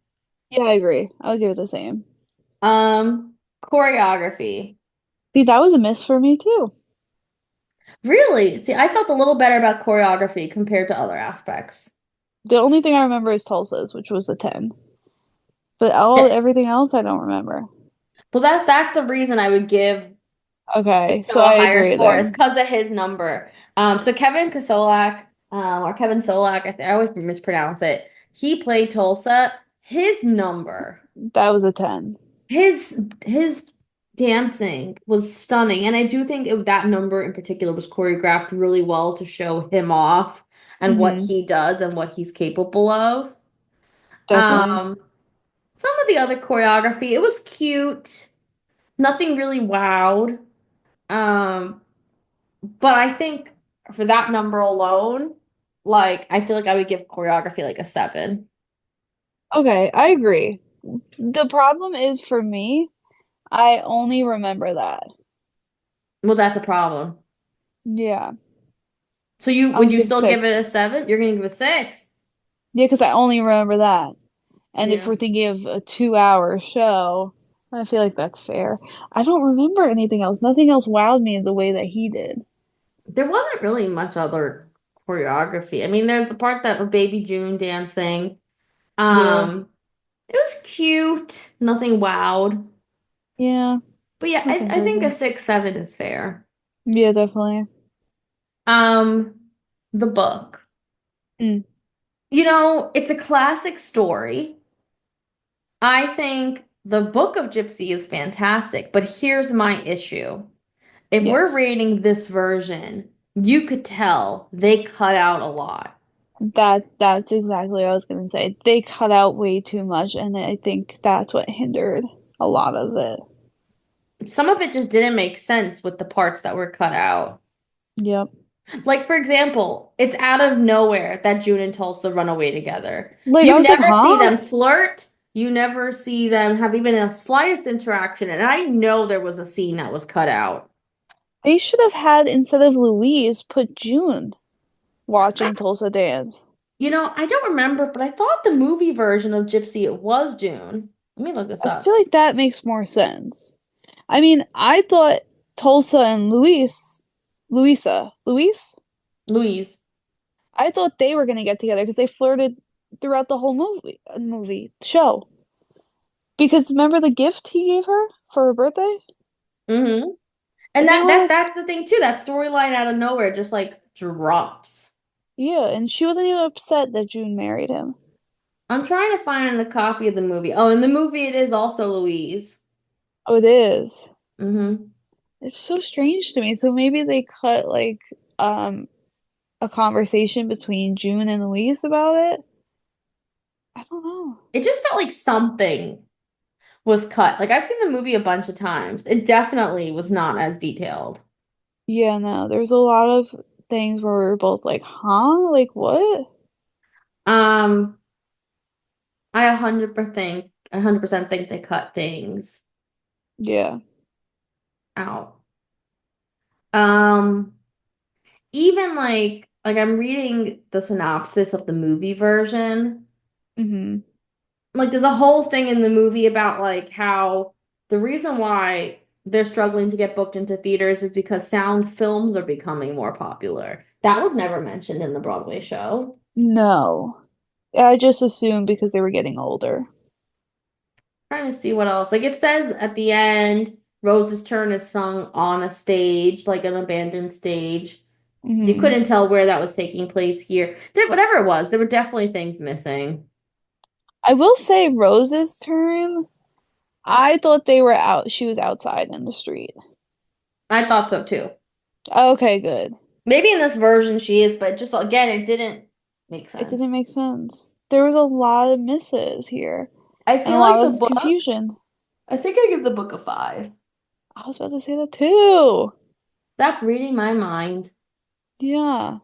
Yeah, I agree. I'll give it the same. Choreography. See, that was a miss for me too. Really? See, I felt a little better about choreography compared to other aspects. The only thing I remember is Tulsa's, which was a 10. But all Yeah, everything else I don't remember. well, that's the reason I would give Okay, the so show a I higher agree score is then. because of his number. So Kevin Kasolak, or Kevin Solak, I always mispronounce it. He played Tulsa. His number, That was a 10. his dancing was stunning, and I do think that number in particular was choreographed really well to show him off and what Hmm. he does and what he's capable of. Definitely. Um, some of the other choreography, it was cute. Nothing really wowed. Um, But I think for that number alone, like I feel like I would give choreography like a seven. Okay, I agree. The problem is for me, I only remember that. Well, that's a problem. Yeah, So you I'm would gonna you give still give it a six. seven? You're gonna give it a six. Yeah, because I only remember that. And if Yeah. we're thinking of a 2 hour show, I feel like that's fair. I don't remember anything else. Nothing else wowed me the way that he did. There wasn't really much other choreography. I mean, there's the part that of Baby June dancing. Yeah. Um, it was cute. Nothing wowed. Yeah, But yeah, nothing I think a crazy. 6, 7 is fair. Yeah, definitely. Um, the book. Mm, It's a classic story. I think the book of Gypsy is fantastic, but here's my issue. If we're yes. rating this version, you could tell they cut out a lot. That's exactly what I was gonna say. They cut out way too much, and I think that's what hindered a lot of it. Some of it just didn't make sense with the parts that were cut out. Yep. Like, for example, it's out of nowhere that June and Tulsa run away together. Like I You was like, never see huh? them flirt. You never see them have even a slightest interaction. And I know there was a scene that was cut out. They should have had instead of Louise put June watching Tulsa dance. I don't remember, but I thought the movie version of Gypsy, it was June. Let me look this I feel up. like that makes more sense. I mean, I thought Tulsa and Luis, Louise. I thought they were gonna get together because they flirted throughout the whole show. Because remember the gift he gave her for her birthday? Mm-hmm. And And they that were that like, that's the thing too. That storyline out of nowhere just like drops. yeah, and she wasn't even upset that June married him. I'm trying to find the copy of the movie. Oh, in the movie it is also Louise. Oh, it is. Mm-hmm. It's so strange to me. So maybe they cut like um a conversation between June and Elise about it. I don't know. It just felt like something was cut. Like I've seen the movie a bunch of times. It definitely was not as detailed. Yeah, no, there's a lot of things where we are both like, huh? Like what? Um, I 100% think they cut things Yeah. out. Um, Even like I'm reading the synopsis of the movie version. Hmm. Like there's a whole thing in the movie about like how the reason why they're struggling to get booked into theaters is because sound films are becoming more popular. That was never mentioned in the Broadway show. No. I just assumed because they were getting older. Trying to see what else. Like it says at the end, Rose's turn is sung on a stage, like an abandoned stage. You Hmm. couldn't tell where that was taking place here. Whatever it was, there were definitely things missing. I will say Rose's turn, I thought they were out, she was outside in the street. I thought so too. Okay, good. Maybe in this version she is, but just again, it didn't make It didn't sense. make sense. There was a lot of misses here I and a feel like lot the of book, confusion. I think I give the book a 5. I was about to say that too. Stop reading my mind. Yeah.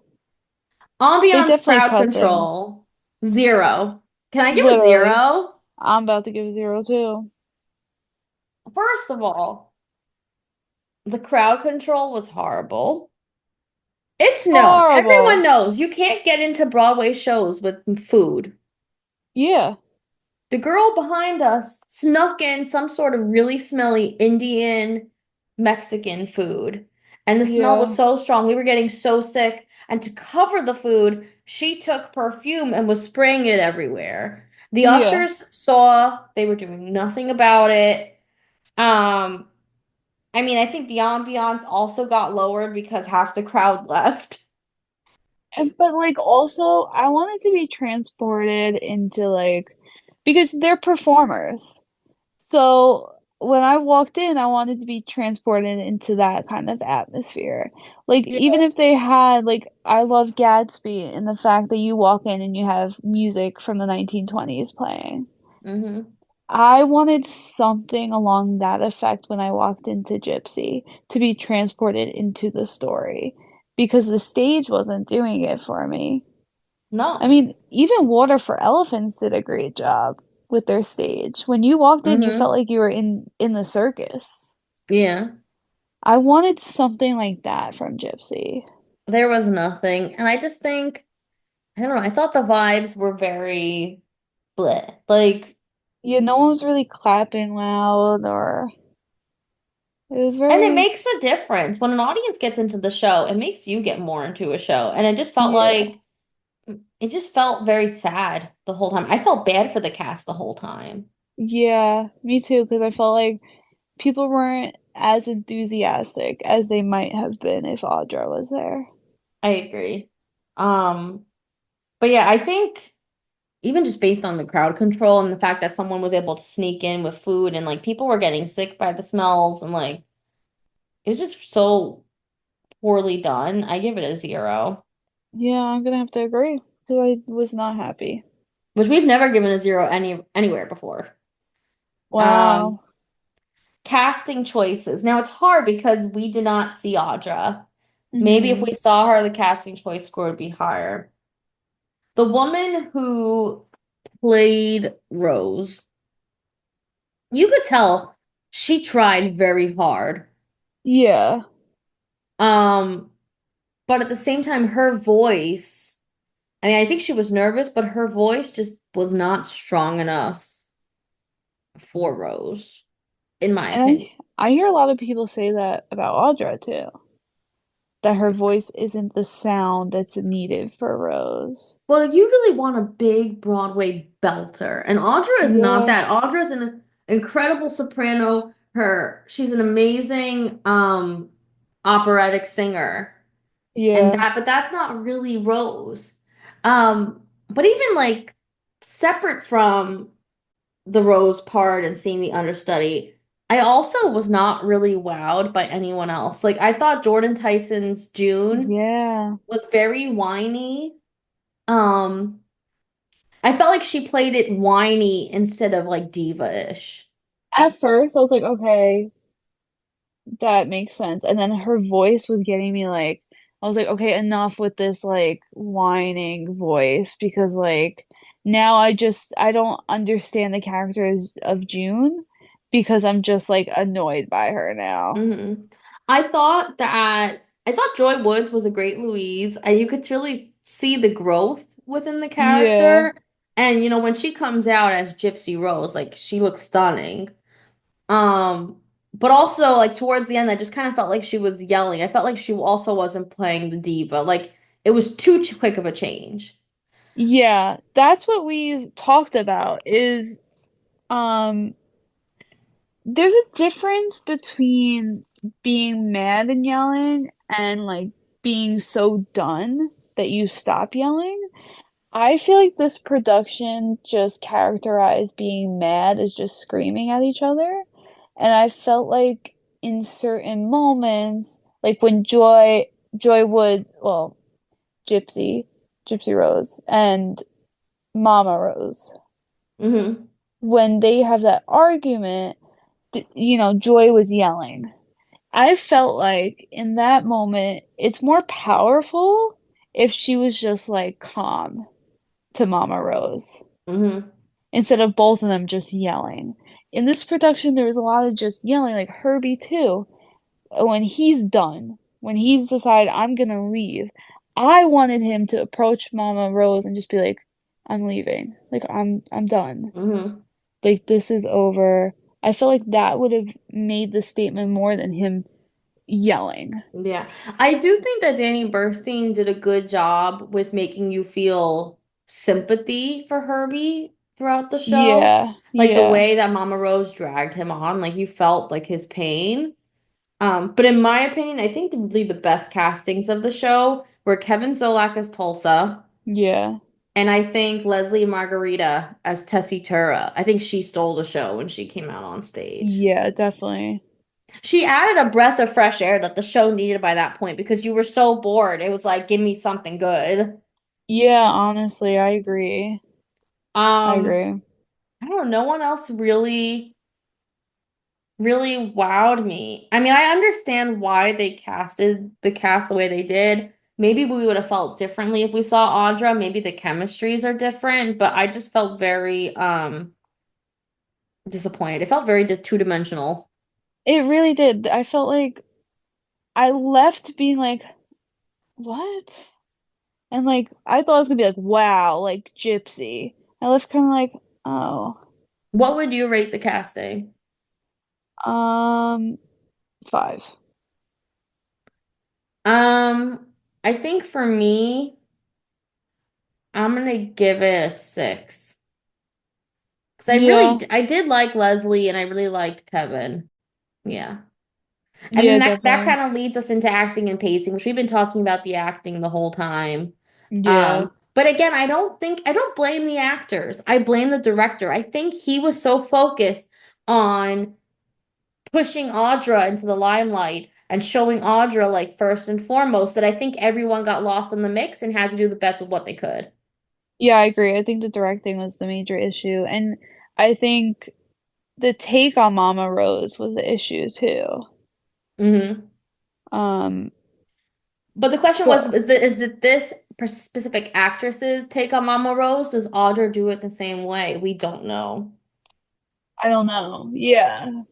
They Ambiance definitely crowd cut things. control, 0. Can I give a Literally. 0? I'm about to give 0 too. First of all, the crowd control was horrible. It's known. Everyone Horrible. knows you can't get into Broadway shows with food. Yeah. The girl behind us snuck in some sort of really smelly Indian Mexican food. And the smell was Yeah. so strong. We were getting so sick. And to cover the food, she took perfume and was spraying it everywhere. The Yeah. ushers saw, they were doing nothing about it. Um, I mean, I think the ambiance also got lowered because half the crowd left. But like also I wanted to be transported into like because they're performers. So when I walked in, I wanted to be transported into that kind of atmosphere. Like even Yeah. if they had like I love Gatsby and the fact that you walk in and you have music from the 1920s playing. Hmm. I wanted something along that effect when I walked into Gypsy to be transported into the story because the stage wasn't doing it for me. I No. mean, even Water for Elephants did a great job with their stage. When you walked in, you felt Hmm. like you were in the circus. Yeah. I wanted something like that from Gypsy. There was nothing. And I just think, I don't know, I thought the vibes were very bleh. Like, Yeah, no one was really clapping loud or it was and it very, makes a difference when an audience gets into the show, it makes you get more into a show. And yeah. it just felt very sad the whole time. I felt bad for the cast the whole time. Yeah, me too, because I felt like people weren't as enthusiastic as they might have been if Audra was there. I agree. Um, but yeah, I think even just based on the crowd control and the fact that someone was able to sneak in with food and like people were getting sick by the smells and like it was just so poorly done. I give it a 0, Yeah, I'm gonna have to agree because I was not happy. which we've never given a 0 anywhere before. Um, Wow. Casting choices. Now it's hard because we did not see Audra. Maybe if Hmm. we saw her, the casting choice score would be higher. The woman who played Rose, you could tell she tried very hard. Yeah. Um, but at the same time, her voice, I mean, I think she was nervous, but her voice just was not strong enough for Rose, in my And opinion. I hear a lot of people say that about Audra too, that her voice isn't the sound that's needed for Rose. Well, you really want a big Broadway belter, and Audra is not Yeah. that. Audra's an incredible soprano. She's an amazing operatic singer. And Yeah. that, but that's not really Rose. But even like separate from the Rose part and seeing the understudy, I also was not really wowed by anyone else. Like I thought Jordan Tyson's June Yeah. was very whiny. Um, I felt like she played it whiny instead of like diva-ish. At first, I was like, okay, that makes sense. And then her voice was getting me like, I was like, okay, enough with this like whining voice because like now I don't understand the characters of June because I'm just like annoyed by her now. hmm I thought Joy Woods was a great Louise. And you could really see the growth within the Yeah. character. And you know, when she comes out as Gypsy Rose, like she looks stunning. But also like towards the end, I just kind of felt like she was yelling. I felt like she also wasn't playing the diva. Like it was too quick of a change. Yeah, that's what we talked about is um there's a difference between being mad and yelling and like being so done that you stop yelling. I feel like this production just characterized being mad as just screaming at each other. And I felt like in certain moments, like when Joy Woods, well, Gypsy, Gypsy Rose, and Mama Rose, hmm when they have that argument, Joy was yelling. I felt like in that moment, it's more powerful if she was just like calm to Mama Rose hmm instead of both of them just yelling. In this production, there was a lot of just yelling, like Herbie too. When he's done, when he's decided I'm gonna leave, I wanted him to approach Mama Rose and just be like, I'm leaving. Like I'm done. hmm Like this is over. I feel like that would have made the statement more than him yelling. Yeah. I do think that Danny Burstein did a good job with making you feel sympathy for Herbie throughout the show. Yeah, Like the yeah, way that Mama Rose dragged him on, like you felt like his pain. But in my opinion, I think really the best castings of the show were Kevin Solak as Tulsa, yeah, and I think Leslie Margarita as Tessitura. I think she stole the show when she came out on stage. yeah, definitely. She added a breath of fresh air that the show needed by that point because you were so bored. It was like, give me something good. Yeah, honestly, I agree. I Um, agree. I don't know, no one else really wowed me. I mean, I understand why they casted the cast the way they did. Maybe we would have felt differently if we saw Audra. Maybe the chemistries are different, but I just felt very disappointed. It felt very two-dimensional. It really did. I felt like I left being like, what? And like I thought it was gonna be like, wow, like Gypsy. I left kind of like, oh, What would you rate the casting? um, 5. Um, I think for me, I'm gonna give it a 6. Because Yeah, I did like Leslie and I really liked Kevin. Yeah. And yeah, then that definitely. kind of leads us into acting and pacing, which we've been talking about the acting the whole time. Yeah, But again, I don't blame the actors. I blame the director. I think he was so focused on pushing Audra into the limelight and showing Audra like first and foremost that I think everyone got lost in the mix and had to do the best with what they could. yeah, I agree. I think the directing was the major issue, and I think the take on Mama Rose was the issue too. Hmm. Um, But the question was, so is it this specific actress's take on Mama Rose? Does Audra do it the same way? We don't know. I don't know. Yeah.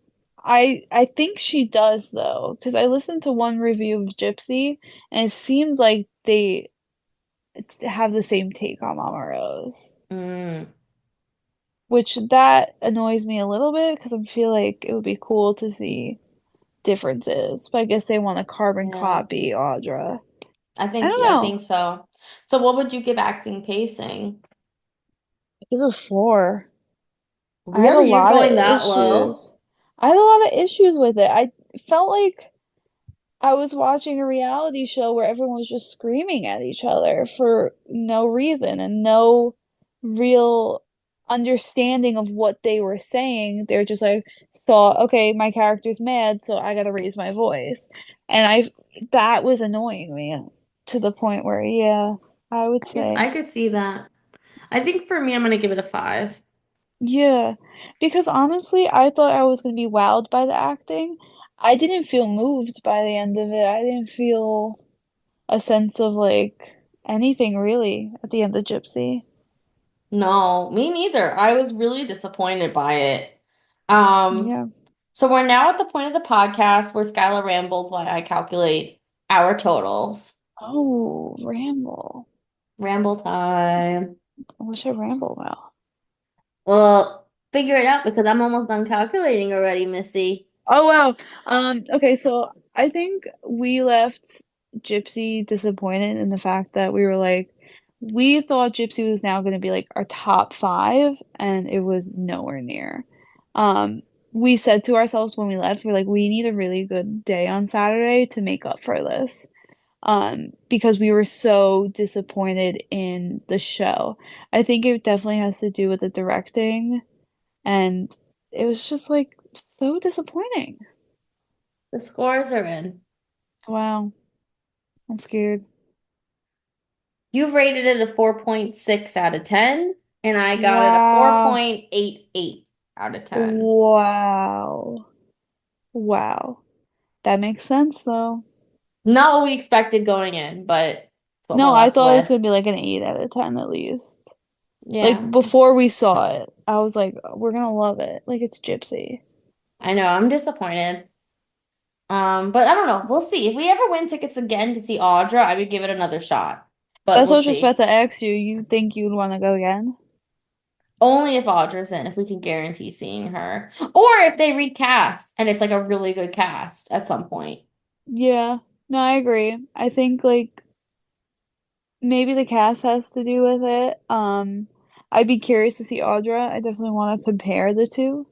I think she does though, because I listened to one review of Gypsy and it seemed like they have the same take on Mama Rose, Mm, which that annoys me a little bit because I feel like it would be cool to see differences, but I guess they want to carbon yeah, copy Audra. I don't I know. think so. So what would you give acting pacing? I give it a 4. I had a Really, you're lot of going that low? issues. I had a lot of issues with it. I felt like I was watching a reality show where everyone was just screaming at each other for no reason and no real understanding of what they were saying. They're just like, thought, okay, my character's mad, so I gotta raise my voice. And that was annoying me to the point where, yeah, I would say. I could see that. I think for me, I'm gonna give it a 5. Yeah, because honestly, I thought I was gonna be wowed by the acting. I didn't feel moved by the end of it. I didn't feel a sense of like anything really at the end of Gypsy. No, me neither. I was really disappointed by it. Um, Yeah. so we're now at the point of the podcast where Skylar rambles while I calculate our totals. Oh, ramble. Ramble time. I wish I ramble well. Well, figure it out because I'm almost done calculating already, Missy. Oh wow. Okay, so I think we left Gypsy disappointed in the fact that we were like, we thought Gypsy was now going to be like our top 5, and it was nowhere near. We said to ourselves when we left, we're like, we need a really good day on Saturday to make up for this. Because we were so disappointed in the show. I think it definitely has to do with the directing, and it was just like so disappointing. The scores are in. Wow, I'm scared. You've rated it a 4.6 out of 10, and I got it a Wow. 4.88 out of 10. Wow. Wow. That makes sense though. Not what we expected going in, but what we're No, I left thought it was with. gonna be like an 8 out of 10 at least. Yeah, Like before we saw it, I was like, we're gonna love it. Like it's Gypsy. I know. I'm disappointed. But I don't know. We'll see. If we ever win tickets again to see Audra, I would give it another shot. But That's we'll what I was just about see. to ask you. You think you'd want to go again? Only if Audra's in, if we can guarantee seeing her. Or if they recast and it's like a really good cast at some point. Yeah. No, I agree. I think like maybe the cast has to do with it. I'd be curious to see Audra. I definitely want to compare the two.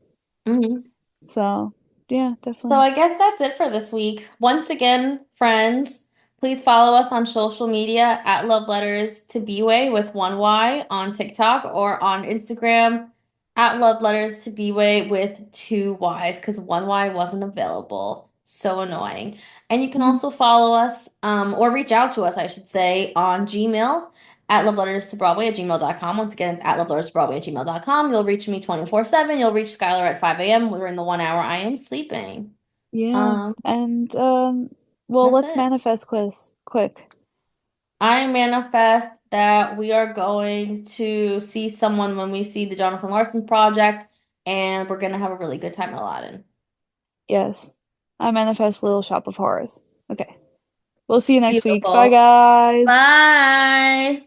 Mhm. So, yeah, So definitely. I guess that's it for this week. Once again, friends, please follow us on social media at Love Letters to Beway with one Y on TikTok or on Instagram at Love Letters to Beway with two Ys because one Y wasn't available. So annoying. And you can Mhm. also follow us or reach out to us, I should say, on Gmail at loveletterstobroadway at gmail.com. Once again, it's at loveletterstobroadway at gmail.com. You'll reach me 24/7. You'll reach Skylar at 5 a.m. We're in the 1 hour I am sleeping. Yeah. Um, And well, that's let's it. manifest quiz quick. I manifest that we are going to see someone when we see the Jonathan Larson project, and we're gonna have a really good time in Aladdin. Yes. I manifest Little Shop of Horrors. Okay. We'll see you next week. Bye, Beautiful. guys. Bye.